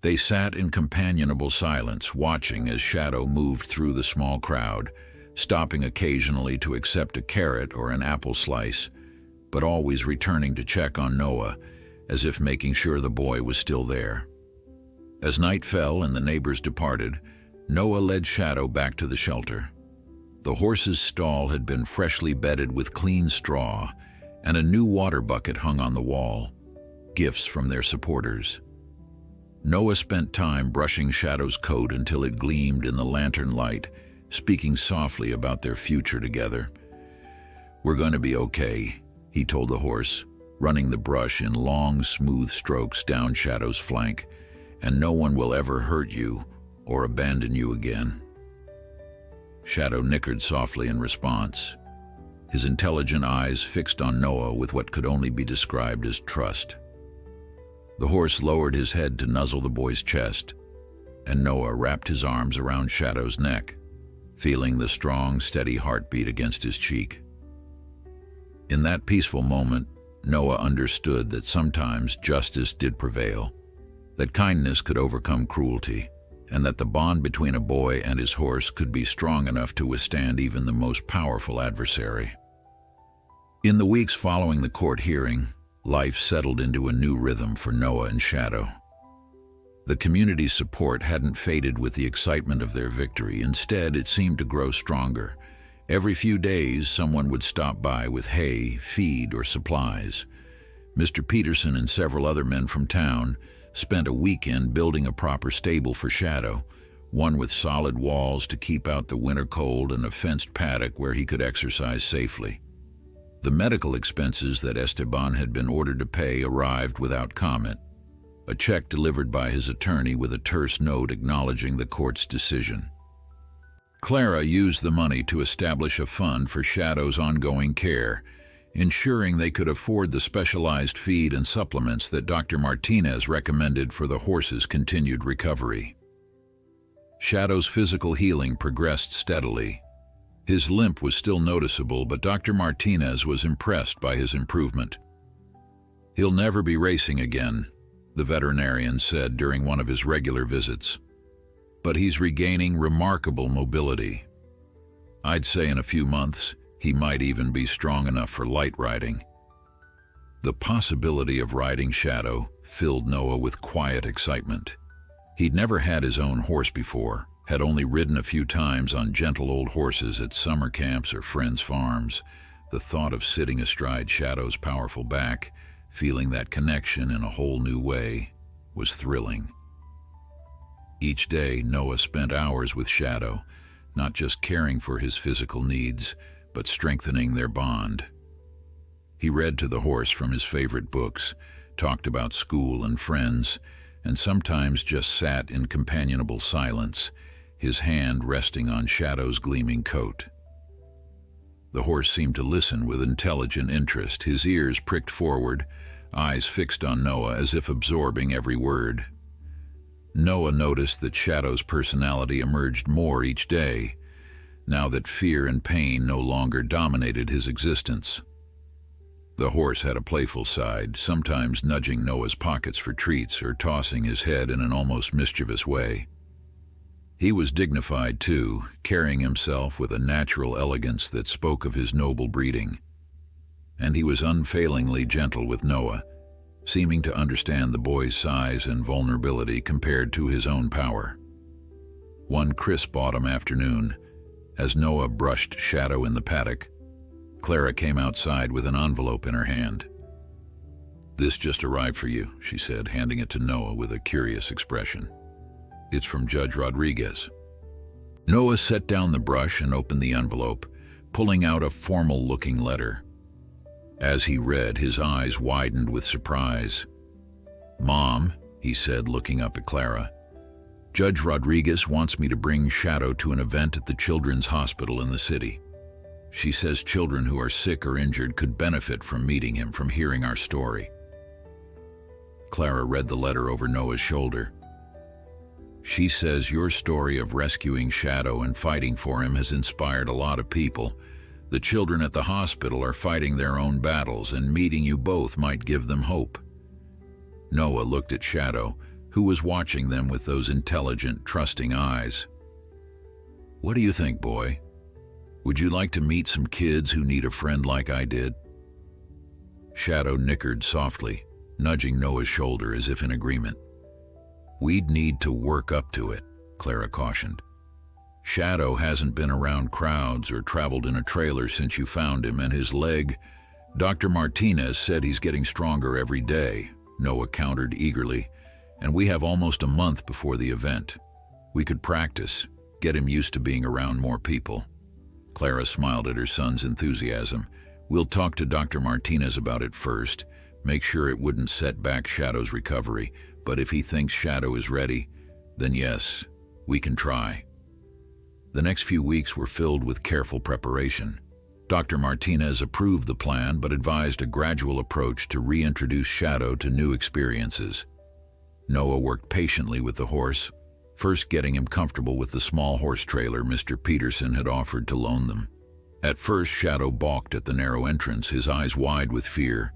They sat in companionable silence, watching as Shadow moved through the small crowd, stopping occasionally to accept a carrot or an apple slice, but always returning to check on Noah, as if making sure the boy was still there. As night fell and the neighbors departed, Noah led Shadow back to the shelter. The horse's stall had been freshly bedded with clean straw, and a new water bucket hung on the wall, gifts from their supporters. Noah spent time brushing Shadow's coat until it gleamed in the lantern light, speaking softly about their future together. "We're going to be okay," he told the horse, running the brush in long, smooth strokes down Shadow's flank, "and no one will ever hurt you or abandon you again." Shadow nickered softly in response, his intelligent eyes fixed on Noah with what could only be described as trust. The horse lowered his head to nuzzle the boy's chest, and Noah wrapped his arms around Shadow's neck, feeling the strong, steady heartbeat against his cheek. In that peaceful moment, Noah understood that sometimes justice did prevail, that kindness could overcome cruelty, and that the bond between a boy and his horse could be strong enough to withstand even the most powerful adversary. In the weeks following the court hearing, life settled into a new rhythm for Noah and Shadow. The community's support hadn't faded with the excitement of their victory. Instead, it seemed to grow stronger. Every few days, someone would stop by with hay, feed, or supplies. Mr. Peterson and several other men from town spent a weekend building a proper stable for Shadow, one with solid walls to keep out the winter cold and a fenced paddock where he could exercise safely. The medical expenses that Esteban had been ordered to pay arrived without comment, a check delivered by his attorney with a terse note acknowledging the court's decision. Clara used the money to establish a fund for Shadow's ongoing care, ensuring they could afford the specialized feed and supplements that Dr. Martinez recommended for the horse's continued recovery. Shadow's physical healing progressed steadily. His limp was still noticeable, but Dr. Martinez was impressed by his improvement. "He'll never be racing again," the veterinarian said during one of his regular visits. "But he's regaining remarkable mobility. I'd say in a few months, he might even be strong enough for light riding." The possibility of riding Shadow filled Noah with quiet excitement. He'd never had his own horse before, had only ridden a few times on gentle old horses at summer camps or friends' farms, The thought of sitting astride Shadow's powerful back, feeling that connection in a whole new way, was thrilling. Each day, Noah spent hours with Shadow, not just caring for his physical needs, but strengthening their bond. He read to the horse from his favorite books, talked about school and friends, and sometimes just sat in companionable silence, his hand resting on Shadow's gleaming coat. The horse seemed to listen with intelligent interest, his ears pricked forward, eyes fixed on Noah as if absorbing every word. Noah noticed that Shadow's personality emerged more each day, now that fear and pain no longer dominated his existence. The horse had a playful side, sometimes nudging Noah's pockets for treats or tossing his head in an almost mischievous way. He was dignified too, carrying himself with a natural elegance that spoke of his noble breeding. And he was unfailingly gentle with Noah, seeming to understand the boy's size and vulnerability compared to his own power. One crisp autumn afternoon, as Noah brushed Shadow in the paddock, Clara came outside with an envelope in her hand. "This just arrived for you," she said, handing it to Noah with a curious expression. "It's from Judge Rodriguez." Noah set down the brush and opened the envelope, pulling out a formal-looking letter. As he read, his eyes widened with surprise. "Mom," he said, looking up at Clara, "Judge Rodriguez wants me to bring Shadow to an event at the Children's Hospital in the city. She says children who are sick or injured could benefit from meeting him, from hearing our story." Clara read the letter over Noah's shoulder. "She says your story of rescuing Shadow and fighting for him has inspired a lot of people. The children at the hospital are fighting their own battles, and meeting you both might give them hope." Noah looked at Shadow, who was watching them with those intelligent, trusting eyes. "What do you think, boy? Would you like to meet some kids who need a friend like I did?" Shadow nickered softly, nudging Noah's shoulder as if in agreement. "We'd need to work up to it," Clara cautioned. "Shadow hasn't been around crowds or traveled in a trailer since you found him, and his leg, Dr. Martinez said he's getting stronger every day," Noah countered eagerly, "and we have almost a month before the event. We could practice, get him used to being around more people." Clara smiled at her son's enthusiasm. "We'll talk to Dr. Martinez about it first, make sure it wouldn't set back Shadow's recovery, but if he thinks Shadow is ready, then yes, we can try." The next few weeks were filled with careful preparation. Dr. Martinez approved the plan but advised a gradual approach to reintroduce Shadow to new experiences. Noah worked patiently with the horse, first getting him comfortable with the small horse trailer Mr. Peterson had offered to loan them. At first, Shadow balked at the narrow entrance, his eyes wide with fear,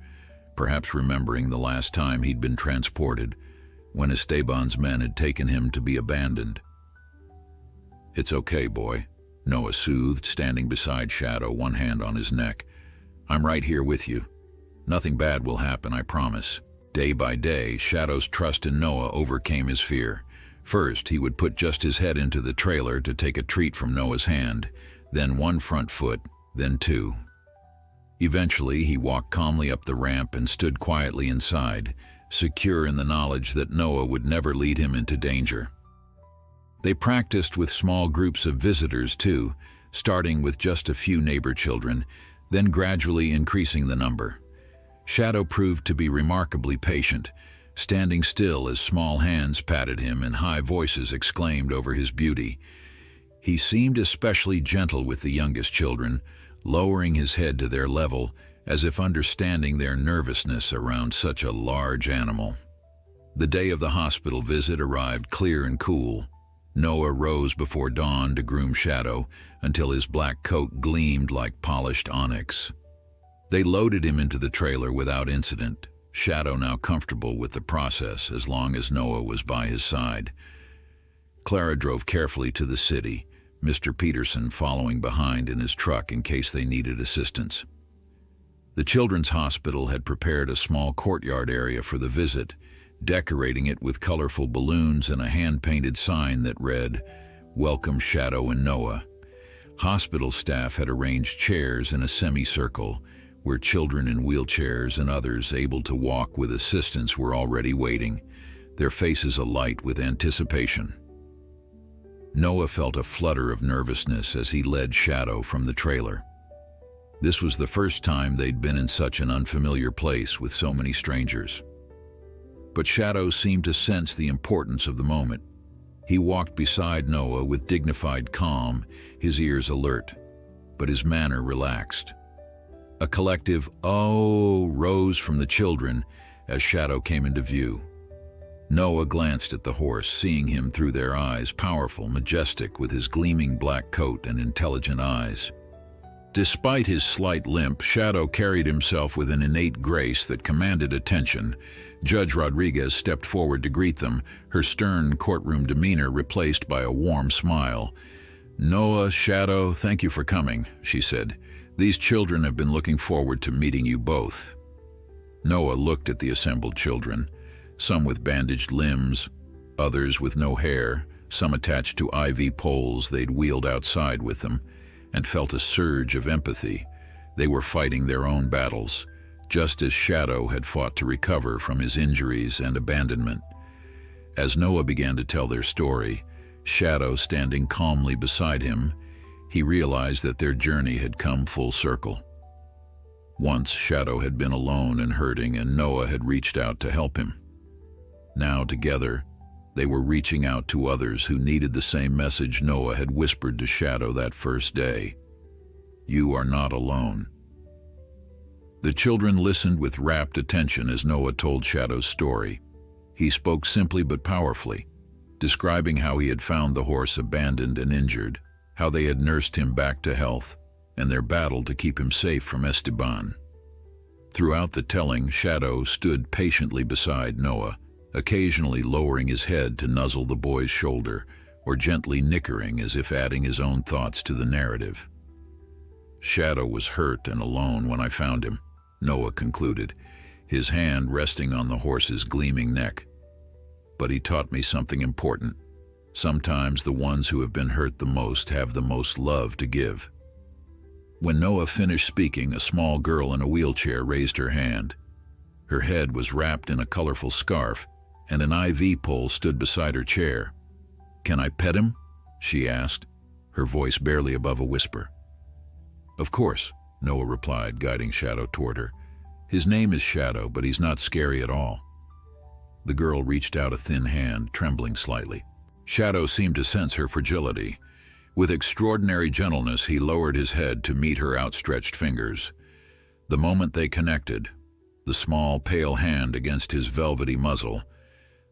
perhaps remembering the last time he'd been transported, when Esteban's men had taken him to be abandoned. "It's okay, boy," Noah soothed, standing beside Shadow, one hand on his neck. "I'm right here with you. Nothing bad will happen, I promise." Day by day, Shadow's trust in Noah overcame his fear. First, he would put just his head into the trailer to take a treat from Noah's hand, then one front foot, then two. Eventually, he walked calmly up the ramp and stood quietly inside, secure in the knowledge that Noah would never lead him into danger. They practiced with small groups of visitors too, starting with just a few neighbor children, then gradually increasing the number. Shadow proved to be remarkably patient, standing still as small hands patted him and high voices exclaimed over his beauty. He seemed especially gentle with the youngest children, lowering his head to their level, as if understanding their nervousness around such a large animal. The day of the hospital visit arrived clear and cool. Noah rose before dawn to groom Shadow until his black coat gleamed like polished onyx. They loaded him into the trailer without incident, Shadow now comfortable with the process as long as Noah was by his side. Clara drove carefully to the city, Mr. Peterson following behind in his truck in case they needed assistance. The Children's Hospital had prepared a small courtyard area for the visit, decorating it with colorful balloons and a hand-painted sign that read, "Welcome Shadow and Noah." Hospital staff had arranged chairs in a semicircle where children in wheelchairs and others able to walk with assistance were already waiting, their faces alight with anticipation. Noah felt a flutter of nervousness as he led Shadow from the trailer. This was the first time they'd been in such an unfamiliar place with so many strangers. But Shadow seemed to sense the importance of the moment. He walked beside Noah with dignified calm, his ears alert, but his manner relaxed. A collective "oh" rose from the children as Shadow came into view. Noah glanced at the horse, seeing him through their eyes, powerful, majestic, with his gleaming black coat and intelligent eyes. Despite his slight limp, Shadow carried himself with an innate grace that commanded attention. Judge Rodriguez stepped forward to greet them, her stern courtroom demeanor replaced by a warm smile. "Noah, Shadow, thank you for coming," she said. "These children have been looking forward to meeting you both." Noah looked at the assembled children, some with bandaged limbs, others with no hair, some attached to IV poles they'd wheeled outside with them, and felt a surge of empathy. They were fighting their own battles, just as Shadow had fought to recover from his injuries and abandonment. As Noah began to tell their story, Shadow standing calmly beside him, he realized that their journey had come full circle. Once Shadow had been alone and hurting, and Noah had reached out to help him. Now, together, they were reaching out to others who needed the same message Noah had whispered to Shadow that first day. "You are not alone." The children listened with rapt attention as Noah told Shadow's story. He spoke simply but powerfully, describing how he had found the horse abandoned and injured, how they had nursed him back to health, and their battle to keep him safe from Esteban. Throughout the telling, Shadow stood patiently beside Noah, occasionally lowering his head to nuzzle the boy's shoulder, or gently nickering as if adding his own thoughts to the narrative. "Shadow was hurt and alone when I found him," Noah concluded, his hand resting on the horse's gleaming neck. "But he taught me something important. Sometimes the ones who have been hurt the most have the most love to give." When Noah finished speaking, a small girl in a wheelchair raised her hand. Her head was wrapped in a colorful scarf, and an IV pole stood beside her chair. "Can I pet him?" she asked, her voice barely above a whisper. "Of course," Noah replied, guiding Shadow toward her. "His name is Shadow, but he's not scary at all." The girl reached out a thin hand, trembling slightly. Shadow seemed to sense her fragility. With extraordinary gentleness, he lowered his head to meet her outstretched fingers. The moment they connected, the small, pale hand against his velvety muzzle,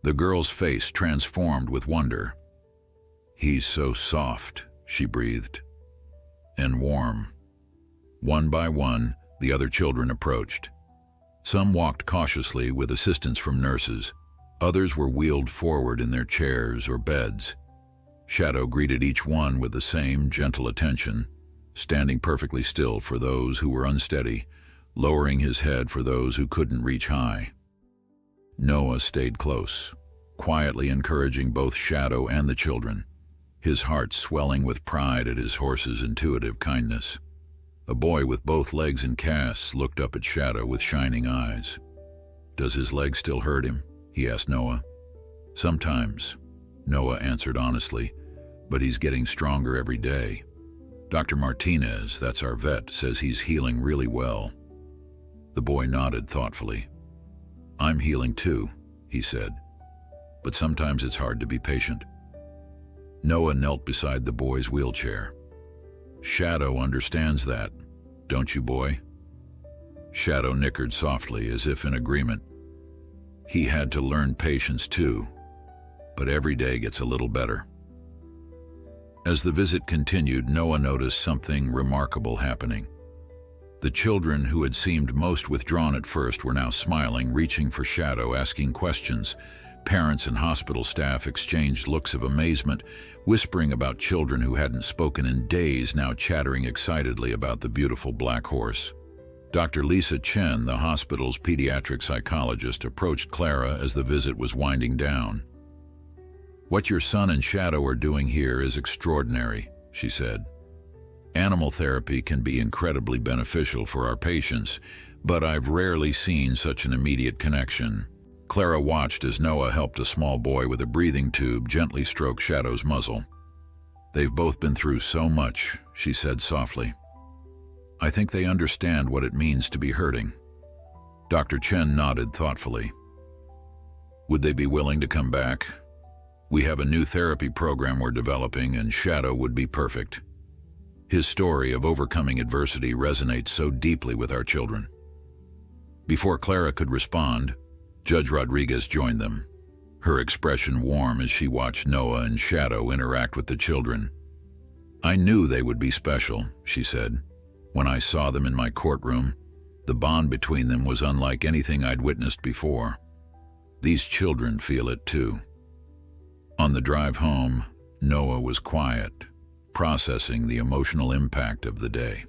the girl's face transformed with wonder. "He's so soft," she breathed, "and warm." One by one, the other children approached. Some walked cautiously with assistance from nurses. Others were wheeled forward in their chairs or beds. Shadow greeted each one with the same gentle attention, standing perfectly still for those who were unsteady, lowering his head for those who couldn't reach high. Noah stayed close, quietly encouraging both Shadow and the children, his heart swelling with pride at his horse's intuitive kindness. A boy with both legs in casts looked up at Shadow with shining eyes. "Does his leg still hurt him?" he asked Noah. "Sometimes," Noah answered honestly, "but he's getting stronger every day. Dr. Martinez, that's our vet, says he's healing really well." The boy nodded thoughtfully. "I'm healing too," he said, "but sometimes it's hard to be patient." Noah knelt beside the boy's wheelchair. "Shadow understands that, don't you, boy?" Shadow nickered softly, as if in agreement. He had to learn patience too, but every day gets a little better. As the visit continued, Noah noticed something remarkable happening. The children who had seemed most withdrawn at first were now smiling, reaching for Shadow, asking questions. Parents and hospital staff exchanged looks of amazement, whispering about children who hadn't spoken in days, now chattering excitedly about the beautiful black horse. Dr. Lisa Chen, the hospital's pediatric psychologist, approached Clara as the visit was winding down. "What your son and Shadow are doing here is extraordinary," she said. Animal therapy can be incredibly beneficial for our patients, but I've rarely seen such an immediate connection. Clara watched as Noah helped a small boy with a breathing tube gently stroke Shadow's muzzle. "They've both been through so much," she said softly. "I think they understand what it means to be hurting." Dr. Chen nodded thoughtfully. "Would they be willing to come back? We have a new therapy program we're developing, and Shadow would be perfect." His story of overcoming adversity resonates so deeply with our children. Before Clara could respond, Judge Rodriguez joined them, her expression warm as she watched Noah and Shadow interact with the children. "I knew they would be special," she said. "When I saw them in my courtroom, the bond between them was unlike anything I'd witnessed before. These children feel it too." On the drive home, Noah was quiet, processing the emotional impact of the day.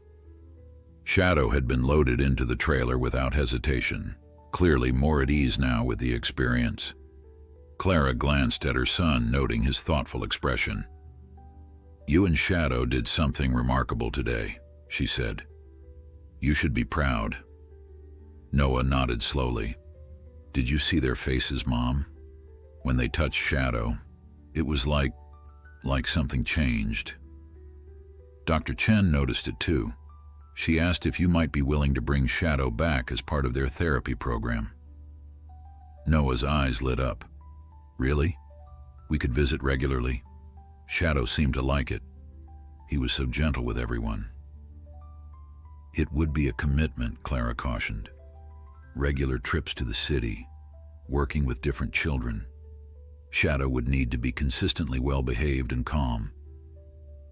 Shadow had been loaded into the trailer without hesitation, clearly more at ease now with the experience. Clara glanced at her son, noting his thoughtful expression. "You and Shadow did something remarkable today," she said. "You should be proud." Noah nodded slowly. "Did you see their faces, Mom? When they touched Shadow, it was like something changed." Dr. Chen noticed it too. She asked if you might be willing to bring Shadow back as part of their therapy program. Noah's eyes lit up. "Really? We could visit regularly?" Shadow seemed to like it. He was so gentle with everyone. "It would be a commitment," Clara cautioned. "Regular trips to the city, working with different children. Shadow would need to be consistently well-behaved and calm."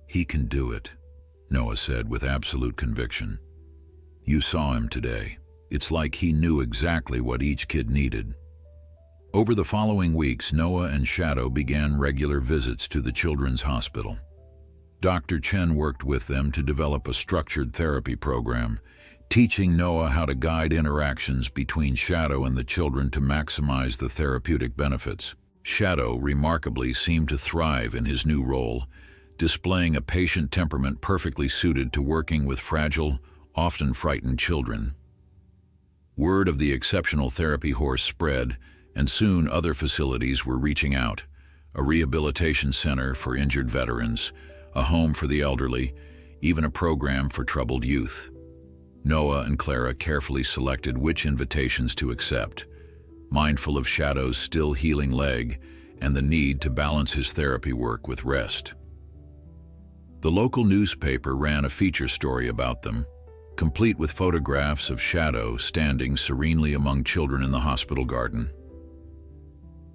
"He can do it," Noah said with absolute conviction. "You saw him today. It's like he knew exactly what each kid needed." Over the following weeks, Noah and Shadow began regular visits to the children's hospital. Dr. Chen worked with them to develop a structured therapy program, teaching Noah how to guide interactions between Shadow and the children to maximize the therapeutic benefits. Shadow remarkably seemed to thrive in his new role, displaying a patient temperament perfectly suited to working with fragile, often frightened children. Word of the exceptional therapy horse spread, and soon other facilities were reaching out: a rehabilitation center for injured veterans, a home for the elderly, even a program for troubled youth. Noah and Clara carefully selected which invitations to accept, mindful of Shadow's still healing leg and the need to balance his therapy work with rest. The local newspaper ran a feature story about them, complete with photographs of Shadow standing serenely among children in the hospital garden.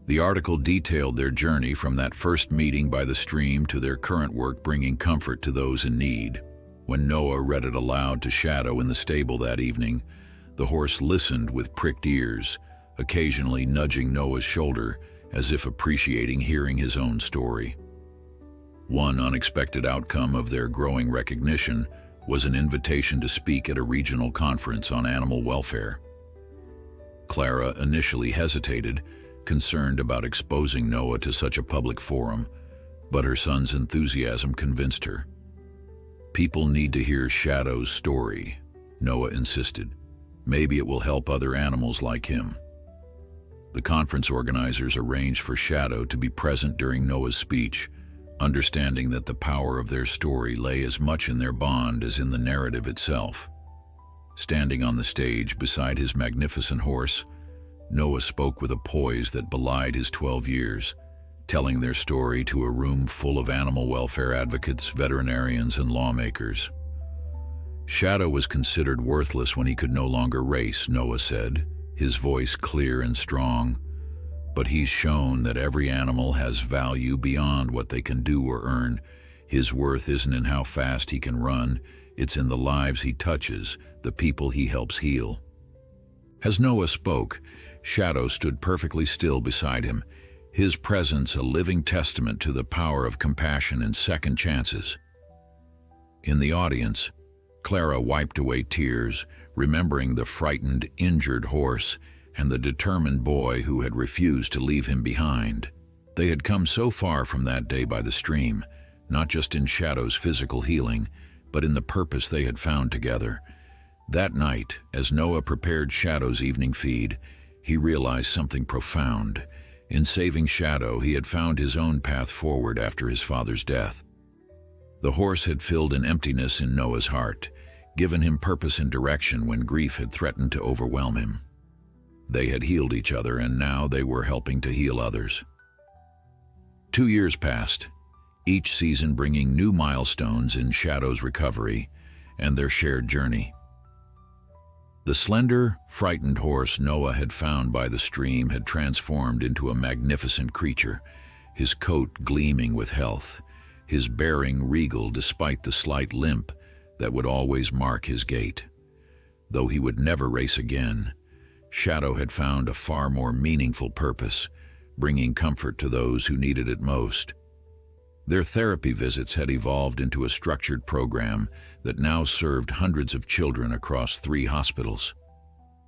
The article detailed their journey from that first meeting by the stream to their current work bringing comfort to those in need. When Noah read it aloud to Shadow in the stable that evening, the horse listened with pricked ears, occasionally nudging Noah's shoulder as if appreciating hearing his own story. One unexpected outcome of their growing recognition was an invitation to speak at a regional conference on animal welfare. Clara initially hesitated, concerned about exposing Noah to such a public forum, but her son's enthusiasm convinced her. "People need to hear Shadow's story," Noah insisted. "Maybe it will help other animals like him." The conference organizers arranged for Shadow to be present during Noah's speech, understanding that the power of their story lay as much in their bond as in the narrative itself. Standing on the stage beside his magnificent horse, Noah spoke with a poise that belied his 12 years, telling their story to a room full of animal welfare advocates, veterinarians, and lawmakers. Shadow was considered worthless when he could no longer race, Noah said, his voice clear and strong. But he's shown that every animal has value beyond what they can do or earn. His worth isn't in how fast he can run, it's in the lives he touches, the people he helps heal. As Noah spoke, Shadow stood perfectly still beside him, his presence a living testament to the power of compassion and second chances. In the audience, Clara wiped away tears, remembering the frightened, injured horse and the determined boy who had refused to leave him behind. They had come so far from that day by the stream, not just in Shadow's physical healing, but in the purpose they had found together. That night, as Noah prepared Shadow's evening feed, he realized something profound. In saving Shadow, he had found his own path forward after his father's death. The horse had filled an emptiness in Noah's heart, given him purpose and direction when grief had threatened to overwhelm him. They had healed each other, and now they were helping to heal others. 2 years passed, each season bringing new milestones in Shadow's recovery and their shared journey. The slender, frightened horse Noah had found by the stream had transformed into a magnificent creature, his coat gleaming with health, his bearing regal despite the slight limp that would always mark his gait. Though he would never race again, Shadow had found a far more meaningful purpose, bringing comfort to those who needed it most. Their therapy visits had evolved into a structured program that now served hundreds of children across 3 hospitals.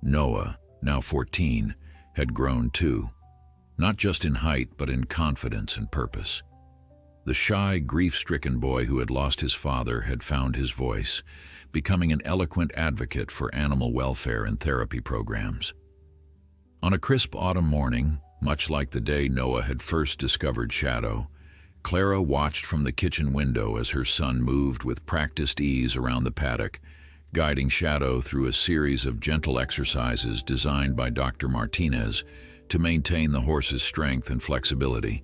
Noah, now 14, had grown too, not just in height but in confidence and purpose. The shy, grief-stricken boy who had lost his father had found his voice, becoming an eloquent advocate for animal welfare and therapy programs. On a crisp autumn morning, much like the day Noah had first discovered Shadow, Clara watched from the kitchen window as her son moved with practiced ease around the paddock, guiding Shadow through a series of gentle exercises designed by Dr. Martinez to maintain the horse's strength and flexibility.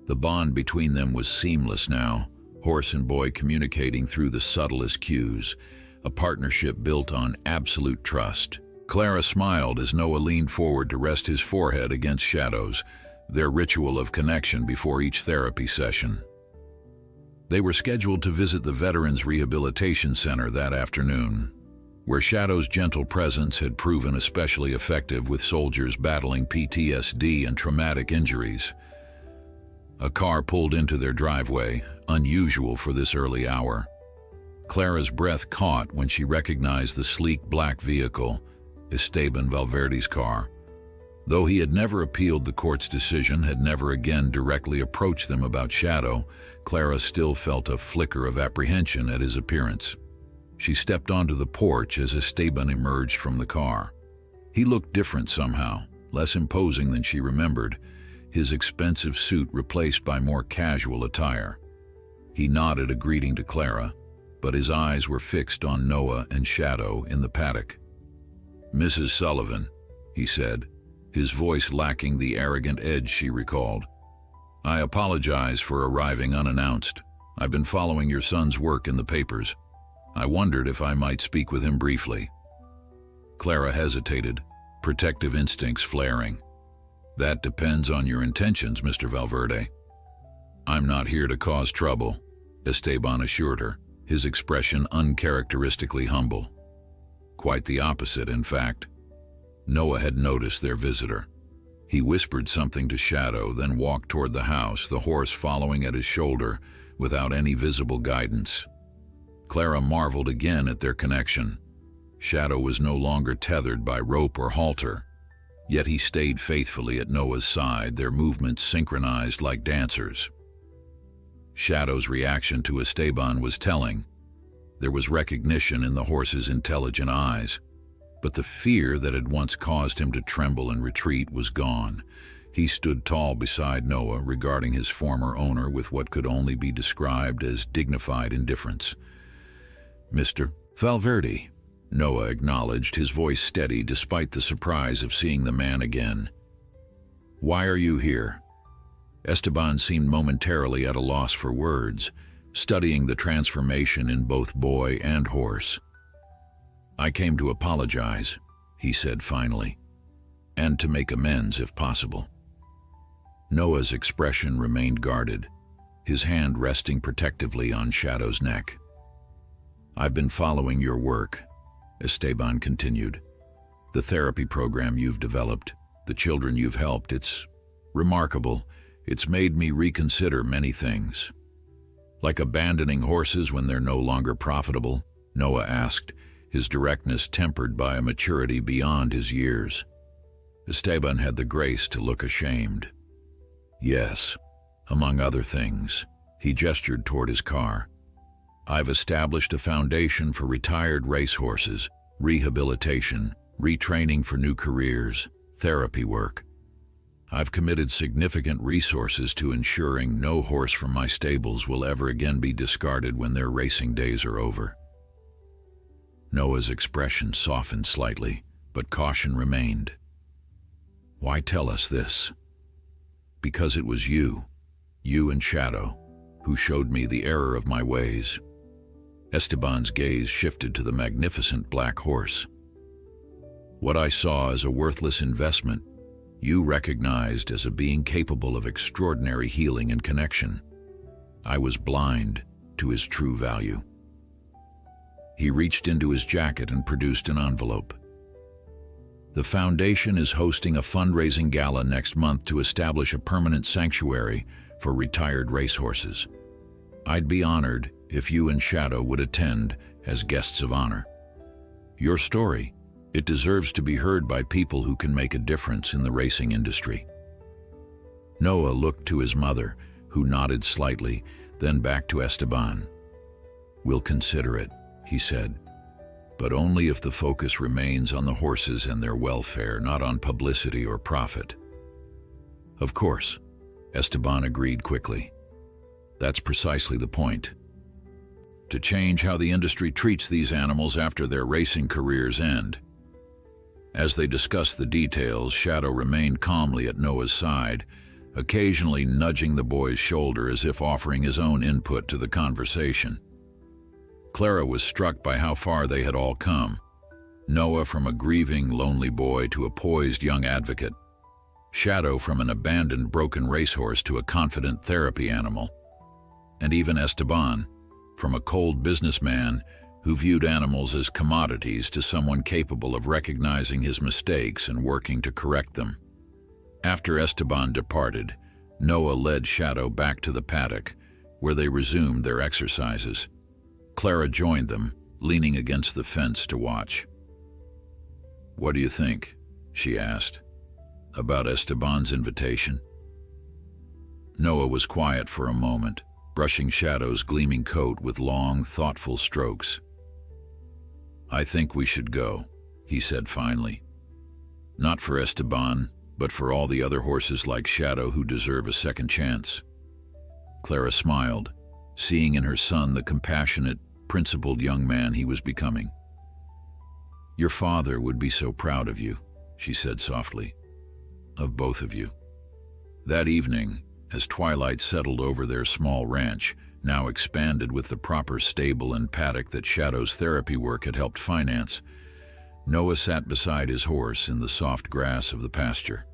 The bond between them was seamless now, horse and boy communicating through the subtlest cues, a partnership built on absolute trust. Clara smiled as Noah leaned forward to rest his forehead against Shadow's, their ritual of connection before each therapy session. They were scheduled to visit the Veterans Rehabilitation Center that afternoon, where Shadow's gentle presence had proven especially effective with soldiers battling PTSD and traumatic injuries. A car pulled into their driveway, unusual for this early hour. Clara's breath caught when she recognized the sleek black vehicle, Esteban Valverde's car. Though he had never appealed the court's decision, had never again directly approached them about Shadow, Clara still felt a flicker of apprehension at his appearance. She stepped onto the porch as Esteban emerged from the car. He looked different somehow, less imposing than she remembered, his expensive suit replaced by more casual attire. He nodded a greeting to Clara, but his eyes were fixed on Noah and Shadow in the paddock. "Mrs. Sullivan," he said, his voice lacking the arrogant edge she recalled. "I apologize for arriving unannounced. I've been following your son's work in the papers. I wondered if I might speak with him briefly." Clara hesitated, protective instincts flaring. "That depends on your intentions, Mr. Valverde." "I'm not here to cause trouble," Esteban assured her, his expression uncharacteristically humble. Quite the opposite, in fact. Noah had noticed their visitor. He whispered something to Shadow, then walked toward the house, the horse following at his shoulder without any visible guidance. Clara marveled again at their connection. Shadow was no longer tethered by rope or halter, yet he stayed faithfully at Noah's side, their movements synchronized like dancers. Shadow's reaction to Esteban was telling. There was recognition in the horse's intelligent eyes, but the fear that had once caused him to tremble and retreat was gone. He stood tall beside Noah, regarding his former owner with what could only be described as dignified indifference. "Mr. Valverde," Noah acknowledged, his voice steady despite the surprise of seeing the man again. "Why are you here?" Esteban seemed momentarily at a loss for words, studying the transformation in both boy and horse. "I came to apologize," he said finally, "and to make amends if possible." Noah's expression remained guarded, his hand resting protectively on Shadow's neck. "I've been following your work," Esteban continued. "The therapy program you've developed, the children you've helped, it's remarkable. It's made me reconsider many things." "Like abandoning horses when they're no longer profitable?" Noah asked, his directness tempered by a maturity beyond his years. Esteban had the grace to look ashamed. "Yes, among other things." He gestured toward his car. I've established a foundation for retired racehorses, rehabilitation, retraining for new careers, therapy work. I've committed significant resources to ensuring no horse from my stables will ever again be discarded when their racing days are over. Noah's expression softened slightly, but caution remained. Why tell us this? Because it was you and Shadow, who showed me the error of my ways. Esteban's gaze shifted to the magnificent black horse. What I saw as a worthless investment, you recognized as a being capable of extraordinary healing and connection. I was blind to his true value. He reached into his jacket and produced an envelope. The foundation is hosting a fundraising gala next month to establish a permanent sanctuary for retired racehorses. I'd be honored if you and Shadow would attend as guests of honor. Your story, it deserves to be heard by people who can make a difference in the racing industry. Noah looked to his mother, who nodded slightly, then back to Esteban. We'll consider it, he said, but only if the focus remains on the horses and their welfare, not on publicity or profit. Of course, Esteban agreed quickly. That's precisely the point. To change how the industry treats these animals after their racing careers end. As they discussed the details, Shadow remained calmly at Noah's side, occasionally nudging the boy's shoulder as if offering his own input to the conversation. Clara was struck by how far they had all come. Noah from a grieving, lonely boy to a poised young advocate. Shadow from an abandoned, broken racehorse to a confident therapy animal. And even Esteban, from a cold businessman who viewed animals as commodities to someone capable of recognizing his mistakes and working to correct them. After Esteban departed, Noah led Shadow back to the paddock, where they resumed their exercises. Clara joined them, leaning against the fence to watch. "What do you think?" she asked. "About Esteban's invitation?" Noah was quiet for a moment, brushing Shadow's gleaming coat with long, thoughtful strokes. "I think we should go," he said finally. "Not for Esteban, but for all the other horses like Shadow who deserve a second chance." Clara smiled, seeing in her son the compassionate, principled young man he was becoming. "Your father would be so proud of you," she said softly. "Of both of you." That evening, as twilight settled over their small ranch, now expanded with the proper stable and paddock that Shadow's therapy work had helped finance, Noah sat beside his horse in the soft grass of the pasture.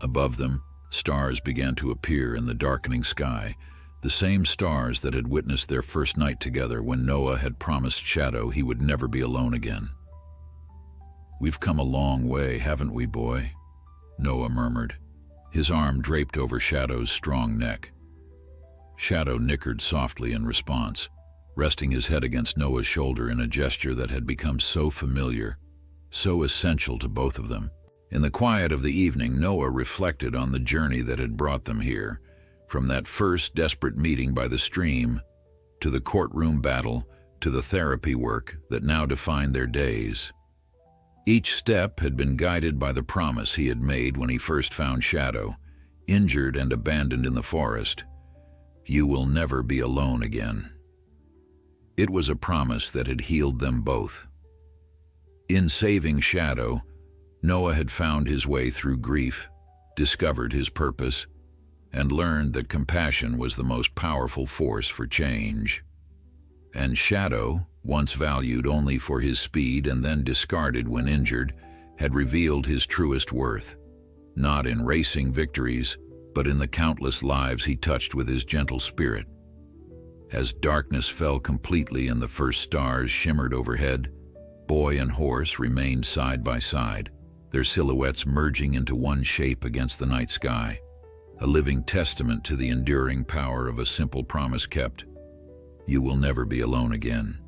Above them, stars began to appear in the darkening sky, the same stars that had witnessed their first night together when Noah had promised Shadow he would never be alone again. "We've come a long way, haven't we, boy?" Noah murmured, his arm draped over Shadow's strong neck. Shadow nickered softly in response, resting his head against Noah's shoulder in a gesture that had become so familiar, so essential to both of them. In the quiet of the evening, Noah reflected on the journey that had brought them here, from that first desperate meeting by the stream, to the courtroom battle, to the therapy work that now defined their days. Each step had been guided by the promise he had made when he first found Shadow, injured and abandoned in the forest. "You will never be alone again." It was a promise that had healed them both. In saving Shadow, Noah had found his way through grief, discovered his purpose, and learned that compassion was the most powerful force for change. And Shadow, once valued only for his speed and then discarded when injured, had revealed his truest worth, not in racing victories, but in the countless lives he touched with his gentle spirit. As darkness fell completely and the first stars shimmered overhead, boy and horse remained side by side, their silhouettes merging into one shape against the night sky, a living testament to the enduring power of a simple promise kept. You will never be alone again.